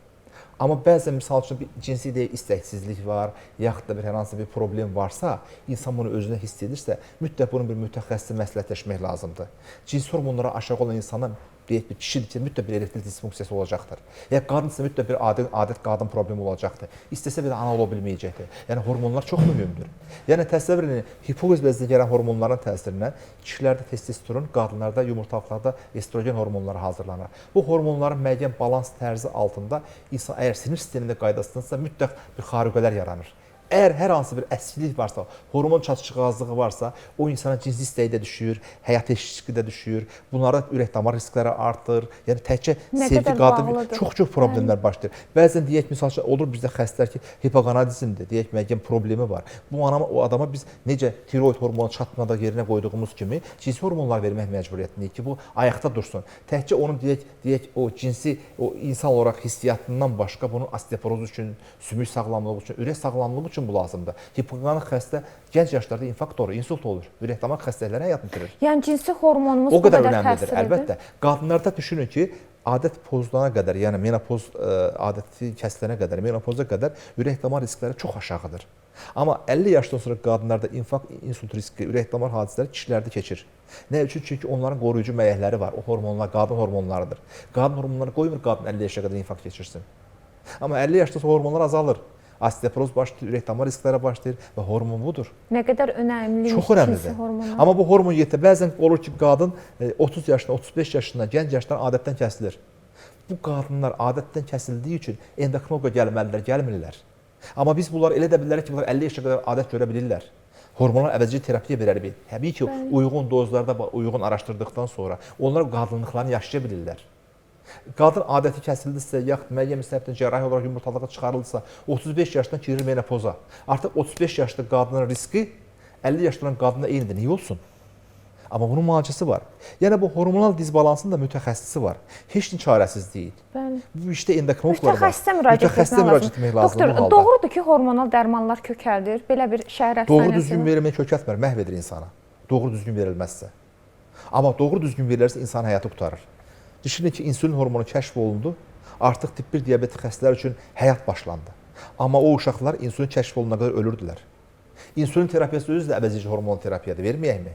Amma bəzən, misal üçün, cinsi istəksizlik var, yaxud da hər hansı bir problem varsa, insan bunu özünə hiss edirsə, mütləq bunun bir mütəxəssislə məsləhətləşmək lazımdır. Cinsi hormonlara aşağı olan insana deyək bir kişidirsə mütləq bir erektil disfunksiyası olacaqdır. Ya qadınsa mütləq bir adət qadın problemi olacaqdır. İstəsə belə ana ola bilməyəcəkdir. Yəni hormonlar çox mühümdür. Yəni təsəvvür edin, hipofiz bezdə gələn hormonların təsirindən kişilərdə testosteron, qadınlarda yumurtalıqlarda estrogen hormonları hazırlanır. Bu hormonların müəyyən balans tərzi altında insan əgər sinir sistemində qaydasındansa mütləq bir xariqələr yaranır. Əgər hər hansı bir əskiklik varsa, hormon çatışmazlığı varsa, o insana cinsi istəyi də düşür, həyat eşqi də düşür. Bunlarda ürək-damar riskləri artır. Yəni təkcə sevgi qadın çox problemlər başlayır. Bəzən deyək misal üçün olur bizdə xəstələr ki, hipogonadizmdir, deyək müəyyən problemi var. Bu o adama biz necə tiroid hormonu çatmada yerinə qoyduğumuz kimi cinsi hormonlar vermək məcburiyyətindəyik ki, bu ayaqda dursun. Təkcə onun deyək o cinsi o insan olaraq hissiyatından başqa bunun osteoporoz üçün, sümük sağlamlığı üçün, ürək sağlamlığı üçün bu lazımdır. Hipogonadal xəstə gənc yaşlarda infarkt olur, insult olur, ürək-damar xəstəlikləri həyatını itirir. Yəni cinsi hormonumuz o qədər önəmlidir, əlbəttə. Qadınlarda düşünün ki, adət pozulana qədər, yəni menopoz adəti kəsilənə qədər, menopoza qədər ürək-damar riskləri çox aşağıdır. Amma 50 yaşdan sonra qadınlarda infarkt, insult riski, ürək-damar hadisələri kişilərdə keçir. Nə üçün? Çünki onların qoruyucu məyəkləri var. O hormonlar qadın hormonlarıdır. Qadın hormonları qoymur qadın 50 yaşa qədər infarkt keçirsin. Amma 50 yaşdan sonra hormonlar azalır. Osteoporoz başlayır, ürək-damar riskləri başlayır və hormon budur. Nə qədər önəmli çox önəmlidir. Amma bu hormon yetə bəzən olur ki, qadın 30 yaşında, 35 yaşında, gənc yaşdan adətdən kəsilir. Bu qadınlar adətdən kəsildiyi üçün endokrinoloqa gəlməlidirlər, gəlmirlər. Amma biz bunlar elə də bilərik ki, bunlar 50 yaşa qədər adət görə bilirlər. Hormonal əvəzedici terapiya verərik. Təbii ki, uyğun dozlarda, uyğun araşdırdıqdan sonra onlar qadınlıqlarını yaşaya bilirlər. Qadın adəti kəsildisə, yaxud müəyyən müstəbdən cərrahi olaraq yumurtalığa çıxarılırsa, 35 yaşdan girir menopoza. Artıq 35 yaşlı qadının riski 50 yaşlı olan qadında eynidir. Niyə olsun? Amma bunun müalicəsi var. Yəni bu hormonal disbalansın da mütəxəssisi var. Heç nə çarəsiz deyil. Bəli. Bu işdə endokrinoloqlar var. Mütəxəssisə müraciət etmək lazımdır. Doktor, doğrudur ki, hormonal dərmanlar kökəldir. Belə bir şəhər həbsxanası. Doğru düzgün verilmək kökəltmir, məhv edir insana. Doğru düzgün verilməzsə. Amma doğru düzgün verilərsə insanın həyatı qurtarır. Düşünün ki, insülin hormonu kəşf olundu, artıq tip 1 diabetik xəstələr üçün həyat başlandı. Amma o uşaqlar insülin kəşf olunana qədər ölürdülər. İnsülin terapiyası özü də əvəzedici hormonal terapiyadır, verməyəkmi?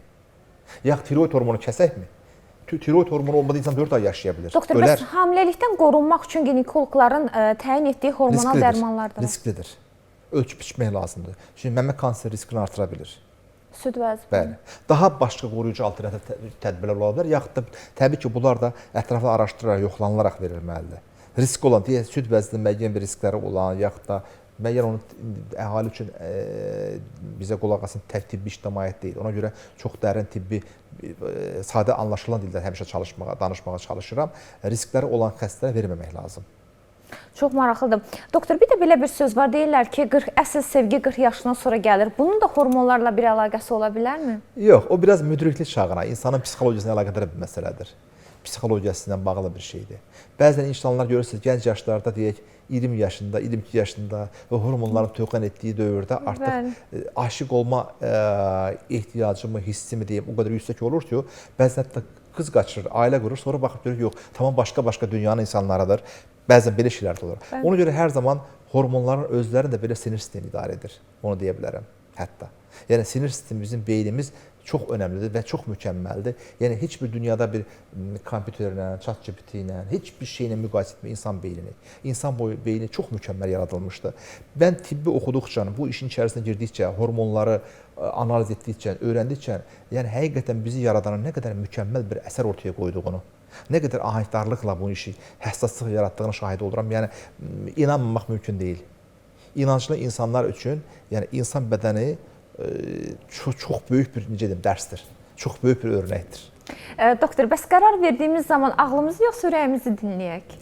Yaxud tiroid hormonu kəsəkmi? Tiroid hormonu olmadan insan 4 ay yaşaya bilir. Doktor, bəs hamiləlikdən qorunmaq üçün ginekologların təyin etdiyi hormonal dərmanlardır. Risklidir. Ölçüb içmək lazımdır. Çünki məmə kanseri riskini artıra bilir. Süd vəzi. Bəli. Daha başqa qoruyucu alternativ tədbirlər ola bilər. Yaxud da təbii ki, bunlar da ətraflı araşdırılaraq, yoxlanılaraq verilməlidir. Risk olan, deyək, süd vəzinin müəyyən bir riskləri olan, yaxud da müəyyən onun əhali üçün bizə qulaq asın tək tibbi işləmə aid deyil. Ona görə çox dərin tibbi, sadə anlaşılan dildə həmişə danışmağa çalışıram. Riskləri olan xəstələrə verməmək lazım. Çox maraqlıdır. Doktor, bir də belə bir söz var. Deyirlər ki, əsl sevgi 40 yaşından sonra gəlir. Bunun da hormonlarla bir əlaqəsi ola bilərmi? Yox, o biraz müdriklik çağına, insanın psixologiyasına əlaqədar bir məsələdir. Psixologiyası ilə bağlı bir şeydir. Bəzən insanlar görürsünüz, gənc yaşlarda deyək, 20 yaşında, 22 yaşında və hormonların tövqən etdiyi dövrdə artıq aşiq olma ehtiyacımı, hissimi deyim, o qədər yüksək olur ki, bəzən hətta qız qaçırır, ailə qurur, sonra baxıb görür, yox, tamam başqa-başqa dünyanın insanlarıdır. Bəzən belə şeylər də olur. Ona görə hər zaman hormonların özlərini də belə sinir sistemi idarə edir. Onu deyə bilərəm hətta. Yəni sinir sistemi, bizim beynimiz çox önəmlidir və çox mükəmməldir. Yəni heç bir dünyada bir kompüterlə, ChatGPT ilə, heç bir şeylə müqayisə etmə insan beynini. İnsan beyni çox mükəmməl yaradılmışdır. Mən tibbi oxuduqca, bu işin içərisinə girdikcə, hormonları analiz etdikcə, öyrəndikcə, yəni həqiqətən bizi yaradanın nə qədər mükəmməl bir əsər ortaya qoyduğunu, nə qədər ahəngdarlıqla bu işi, həssaslıq yaratdığını şahid oluram. Yəni inanmamaq mümkün deyil. İnanclı insanlar üçün, yəni insan bədəni çox böyük bir dərsdir. Çox böyük bir örnəkdir. Doktor, bəs qərar verdiyimiz zaman ağlımızı yoxsa ürəyimizi dinləyək?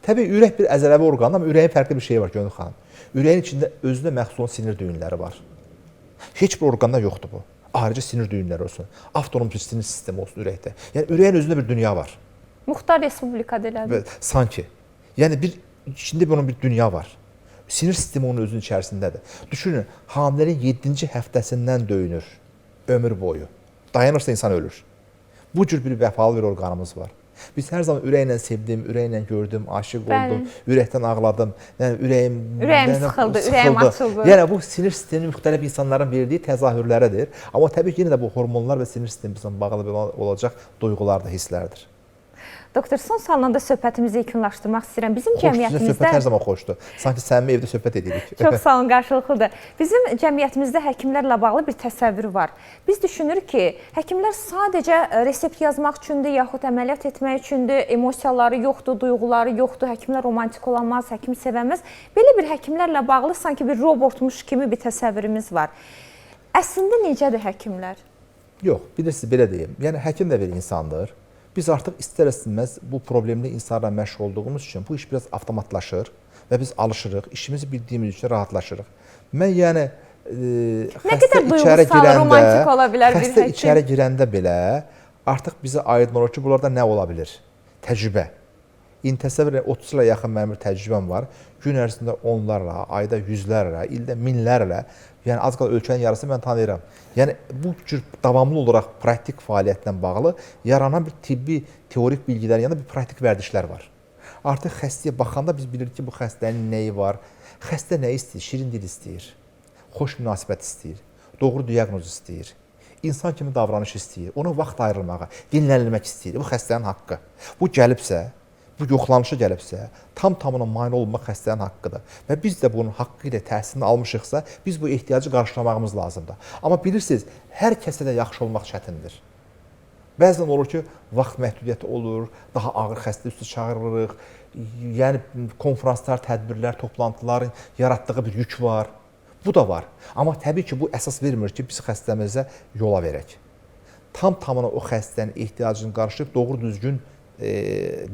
Təbii ürək bir əzələvi orqandır, amma ürəyin fərqli bir şeyi var Gönül xanım. Ürəyin içində özünə məxsus olan sinir düyünləri var. Heç bir orqanda yoxdur bu. Ayrıca sinir düyünləri olsun, avtonom sinir sistemi olsun ürəkdə. Yəni ürəyin özündə bir dünya var. Muxtar Respublikada elədir. Sanki. Yəni içində onun bir dünya var. Sinir sistemi onun özünün içərisindədir. Düşünün, hamilənin 7-ci həftəsindən döyünür ömür boyu. Dayanırsa insan ölür. Bu cür bir vəfalı bir orqanımız var. Biz hər zaman ürəklə sevdim, ürəklə gördüm, aşiq oldum, ürəkdən ağladım. Yəni ürəyim sıxıldı, ürəyim açıldı. Yəni bu sinir sisteminin müxtəlif insanların verdiyi təzahürləridir. Amma təbii ki, yenə də bu hormonlar və sinir sistemi bizimlə bağlı olacaq duyğular da, hisslərdir. Doktor, son salonda söhbətimizi yekunlaşdırmaq istəyirəm. Bizim Xoş, sizin cəmiyyətimizdə söhbət hər zaman xoşdur. Sanki səmimi evdə söhbət edirik. Çox sağ olun, qarşılıqlıdır. Bizim cəmiyyətimizdə həkimlərlə bağlı bir təsəvvür var. Biz düşünürük ki, həkimlər sadəcə resept yazmaq üçündür, yaxud əməliyyat etmək üçündür, emosiyaları yoxdur, duyğuları yoxdur, həkimlər romantik olanmaz, həkim sevəməz. Belə bir həkimlərlə bağlı sanki bir robotmuş kimi bir təsəvvürümüz var. Əslində necədir həkimlər? Yox, bilirsiniz, belə deyim. Yəni, həkim də bir insandır. Biz artıq istər-istəməz bu problemli insanlarla məşğul olduğumuz üçün bu iş biraz avtomatlaşır və biz alışırıq, işimizi bildiyimiz üçün rahatlaşırıq. Mən yəni xəstə romantik ola bilər bir həkim? içəri girəndə belə artıq bizə aydın olur ki, bunlarda nə ola bilir? Təcrübə. İndi təsəvvür edin, 30 ilə yaxın mənim bir təcrübəm var. Gün ərzində onlarla, ayda yüzlərlə, ildə minlərlə, yəni az qala ölkənin yarısı mən tanıyıram. Yəni bu cür davamlı olaraq praktik fəaliyyətlə bağlı yaranan bir tibbi, teorik bilgilərin yanında bir praktik vərdişlər var. Artıq xəstəyə baxanda biz bilirik ki, bu xəstənin nəyi var. Xəstə nə istəyir? Şirin dil istəyir, xoş münasibət istəyir, doğru diaqnoz istəyir, insan kimi davranış istəyir, ona vaxt ayrılmağa, dinlənilmək istəyir. Bu xəstənin haqqı. Bu gəlibsə, bu yoxlanışa gəlibsə, tam-tamına mane olmaq xəstənin haqqıdır. Və biz də bunun haqqı ilə təhsilini almışıqsa, biz bu ehtiyacı qarşılamağımız lazımdır. Amma bilirsiniz, hər kəsə də yaxşı olmaq çətindir. Bəzən olur ki, vaxt məhdudiyyəti olur, daha ağır xəstə üstü çağırırıq, yəni konferanslar, tədbirlər, toplantıların yaratdığı bir yük var. Bu da var. Amma təbii ki, bu əsas vermir ki, biz xəstəmizə yola verək. Tam-tamına o xəstənin ehtiyacını qarşılayıb, doğru düzgün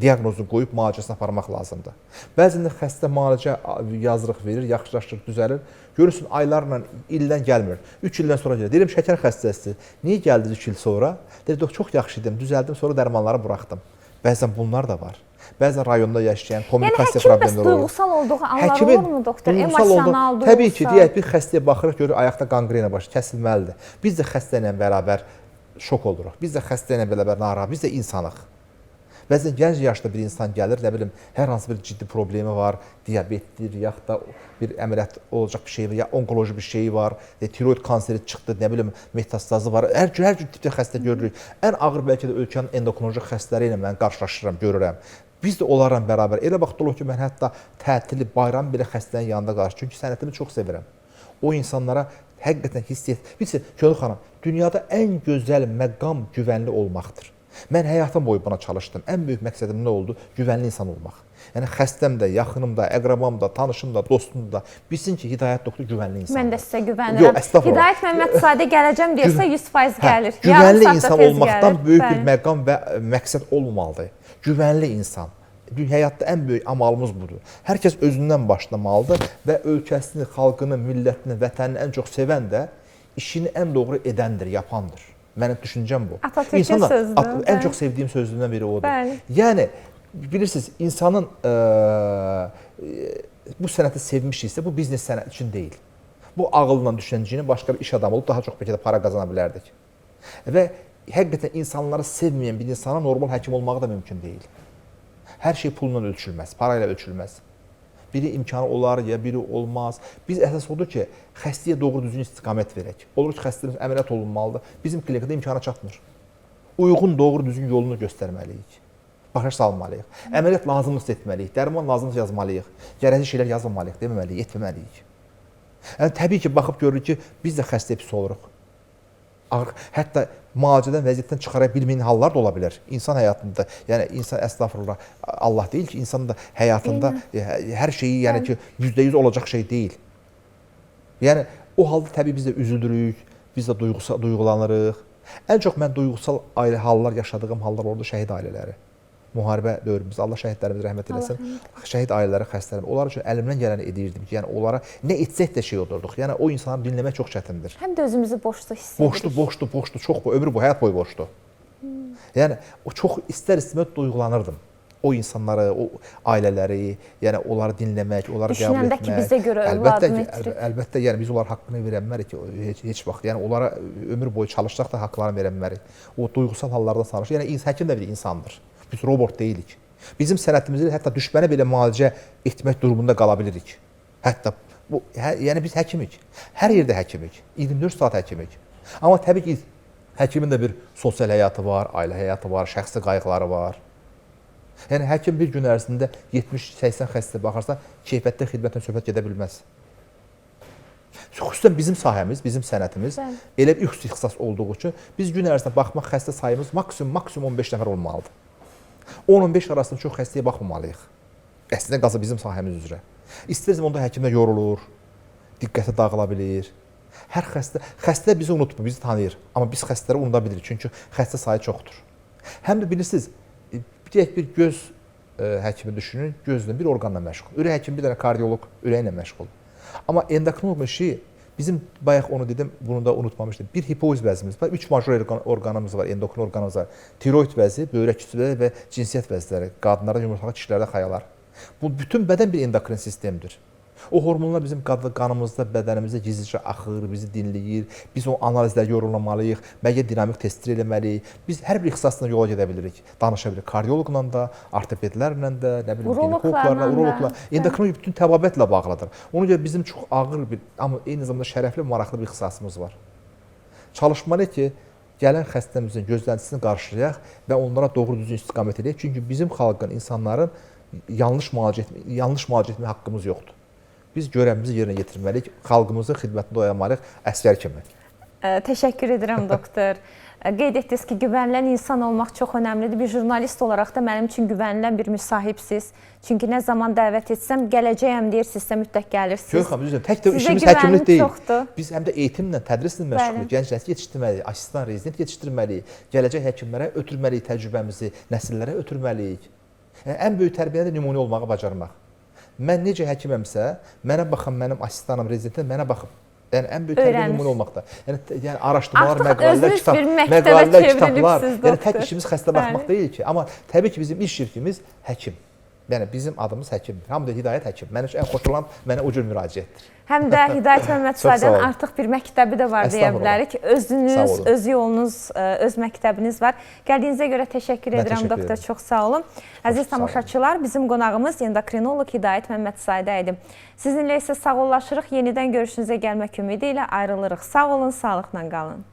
diaqnozunu qoyub müalicəsini aparmaq lazımdır. Bəzən də xəstə müalicə yazırıq verir, yaxşılaşır, düzəlir. Görürsün, aylarla, ildən gəlmir. 3 ildən sonra gəlir. Deyirəm, şəkər xəstəsidir. Niyə gəldiniz 3 il sonra? Deyir, çox yaxşı idim, düzəldim, sonra dərmanları buraxdım. Bəzən bunlar da var. Bəzən rayonda yaşayan, kommunikasiya problemləri olur. Yəni, həkim bəs duygusal olduğu anlar olurmu, doktor? Emosional, duygusal. Təbii ki, deyək, bir xəstəyə baxırıq, görür, ayaqda qanqrena başı kəsilməlidir. Biz də xəstə ilə bərabər şok oluruq. Biz də xəstə ilə bərabər narahat, biz də insanıq. Bəzən gənc yaşda bir insan gəlir, nə bilim, hər hansı bir ciddi problemi var, diabetdir, yaxud da bir əməliyyat olacaq bir şey var, ya onkoloji bir şey var, tiroid kanseri çıxdı, nə bilim, metastazı var, hər cür tipdə xəstə görürük. Ən ağır bəlkə də ölkənin endokrinoloji xəstələri ilə mən qarşılaşıram, görürəm. Biz də onlarla bərabər, elə vaxt olur ki, mən hətta tətili, bayram belə xəstənin yanında qarşı, çünki sənətimi çox sevirəm. O insanlara həqiqətən hiss et. Bilirsin, Könül xanım, dünyada ən gözəl məqam güvənli olmaqdır. Mən həyatım boyu buna çalışdım. Ən böyük məqsədim nə oldu? Güvənli insan olmaq. Yəni xəstəm də, yaxınım da, əqrabam da, tanışım da, dostum da bilsin ki, Hidayət doktor güvənli insandır. Mən də sizə güvənirəm. Yox, estağfurullah. Hidayət Məmmədzadə gələcəm deyirsə 100% gəlir. Güvənli insan olmaqdan böyük bir məqam və məqsəd olmamalıdır. Güvənli insan. Həyatda ən böyük amalımız budur. Hər kəs özündən başlamalıdır və ölkəsini, xalqını, millətini, vətənini ən çox sevən də işini ən doğru edəndir, yapandır. Mənim düşüncəm bu. Atatürk'ün sözdür. Ən çox sevdiyim sözlərdən biri odur. Bəli. Yəni, bilirsiniz, insanın bu sənəti sevmişiksə, bu biznes sənəti üçün deyil. Bu ağılla düşüncəni başqa bir iş adamı olub daha çox bəlkə də para qazana bilərdik. Və həqiqətən insanları sevməyən bir insana normal həkim olmağı da mümkün deyil. Hər şey pulla ölçülməz, parayla ölçülməz. Biri imkanı olar, ya biri olmaz. Biz əsas odur ki, xəstəyə doğru düzgün istiqamət verək. Olur ki, xəstəmiz əməliyyat olunmalıdır. Bizim klinikada imkana çatmır. Uyğun, doğru düzgün yolunu göstərməliyik. Başa salmalıyıq. Əməliyyat lazımlıqsa etməliyik, dərman lazımlıqsa yazmalıyıq. Gərəzi şeylər yazmamalıyıq, deməliyik, etməliyik. Yəni, təbii ki, baxıb görürük ki, biz də xəstəyə pis oluruq. Hətta müalicədən, vəziyyətdən çıxara bilməyən hallar da ola bilər. İnsan həyatında, yəni insan əstəğfurullah, Allah deyil ki, insanın da həyatında hər şeyi, yəni ki, %100 olacaq şey deyil. Yəni, o halda təbii biz də üzülürük, biz də duyğulanırıq. Ən çox mən duyğusal hallar yaşadığım hallar oldu şəhid ailələri. Müharibə dövrümüzdə, Allah şəhidlərimizi rəhmət eləsin. Şəhid ailələri, xəstələrim, onlar üçün əlimdən gələni edirdim ki, yəni onlara nə etsək də şey olurduq. Yəni o insanları dinləmək çox çətindir. Həm də özümüzü boşluq hiss edirik. Boşdu, çox bu, ömür boyu, həyat boyu boşdu. Yəni o çox istər-istəməz duyğulanırdım. O insanları, o ailələri, yəni onları dinləmək, onları qəbul etmək. Düşünəndə ki, bizə görə övladını itirib. Əlbəttə, yəni biz onlara haqqını verə bilmərik ki, heç vaxt. Yəni onlara ömür boyu çalışsaq da haqqlarını verə bilmərik. O duyğusal hallardan sanır. Yəni həkim də bir insandır. Biz robot deyilik. Bizim sənətimizdə hətta düşmənə belə müalicə etmək durumunda qala bilirik. Hətta yəni biz həkimik. Hər yerdə həkimik. 24 saat həkimik. Amma təbii ki, həkimin də bir sosial həyatı var, ailə həyatı var, şəxsi qayğıları var. Yəni həkim bir gün ərzində 70-80 xəstə baxarsa, keyfiyyətli xidmətlə söhbət gedə bilməz. Xüsusən bizim sahəmiz, bizim sənətimiz elə bir ixtisas olduğu üçün biz gün ərzində baxmaq xəstə sayımız maksimum 15 nəfər olmalıdır. 10-15 arasında çox xəstəyə baxmamalıyıq. Əslində qazı bizim sahəmiz üzrə. İstərsəm onda həkimlər yorulur, diqqəti dağıla bilir. Hər xəstə bizi unutmur, bizi tanıyır. Amma biz xəstələri unuda bilirik, çünki xəstə sayı çoxdur. Həm də bilirsiniz, bir göz həkimi düşünün, gözlə bir orqanla məşğul. Ürək həkimi bir dənə kardioloq ürəklə məşğul. Amma endokrinoloq işi bizim bayaq onu dedim, bunu da unutmamışdım. Bir hipofiz vəzimiz var, 3 major orqanımız var, endokrin orqanımız var. Tiroid vəzi, böyrək kütlələri və cinsiyyət vəzləri, qadınlarda yumurtalı kişilərdə xayalar. Bu bütün bədən bir endokrin sistemdir. O hormonlar bizim qanımızda, bədənimizdə gizlicə axır, bizi dinləyir. Biz o analizlərə yorulmalıyıq, müəyyən dinamik testlər eləməliyik. Biz hər bir ixtisasla yola gedə bilirik. Danışa bilirik kardioloqla da, ortopedlərlə də, nə bilim, ginekologlarla, uroloqla. Endokrinologiya bütün təbabətlə bağlıdır. Ona görə bizim çox ağır bir, amma eyni zamanda şərəfli, maraqlı bir ixtisasımız var. Çalışmalıyıq ki, gələn xəstəmizin gözləntisini qarşılayaq və onlara doğru düzgün istiqamət edək. Çünki bizim xalqın, insanların yanlış müalicə etmə haqqımız yoxdur. Biz görevimizi yerinə yetirməliyik, xalqımızın xidmətində oyanmalıyıq əsgər kimi. Təşəkkür edirəm doktor. Qeyd etdiniz ki, güvənilən insan olmaq çox önəmlidir. Bir jurnalist olaraq da mənim üçün güvənilən bir müsahibsiz. Çünki nə zaman dəvət etsəm, gələcəyəm deyirsinizsə mütləq gəlirsiniz. Yox, xanım, düzdür. Tək də işimiz həkimlik deyil. Çoxdur. Biz həm də eğitimlə, tədrislə məşğuluq. Gənc nəsil yetişdirməliyik, asistan, rezident yetişdirməliyik. Gələcək həkimlərə ötürməliyik təcrübəmizi, nəsillərə ötürməliyik. Ən böyük tərbiyədə nümunə olmağı bacarmaq. Mən necə həkiməmsə, mənə baxın, mənim asistanım, rezidentim mənə baxın. Yəni ən böyük tərbiyə nümunə olmaqda. Yəni araşdırmalar, məqalələr, kitablar. Yəni tək işimiz xəstə baxmaq deyil ki, amma təbii ki bizim iş şirkimiz həkim. Yəni bizim adımız həkimdir. Hamı da Hidayət həkim. Mənim ən xoşulan mənə o cür müraciətdir. Həm də Hidayət Məmmədzadən artıq bir məktəbi də var deyə bilərik. Özünüz, öz yolunuz, öz məktəbiniz var. Gəldiyinizə görə təşəkkür edirəm doktor. Çox sağ olun. Əziz tamaşaçılar, bizim qonağımız endokrinoloq Hidayət Məmmədzadə idi. Sizinlə isə sağollaşırıq. Yenidən görüşünüzə gəlmək ümidi ilə ayrılırıq. Sağ olun, sağlıqla qalın.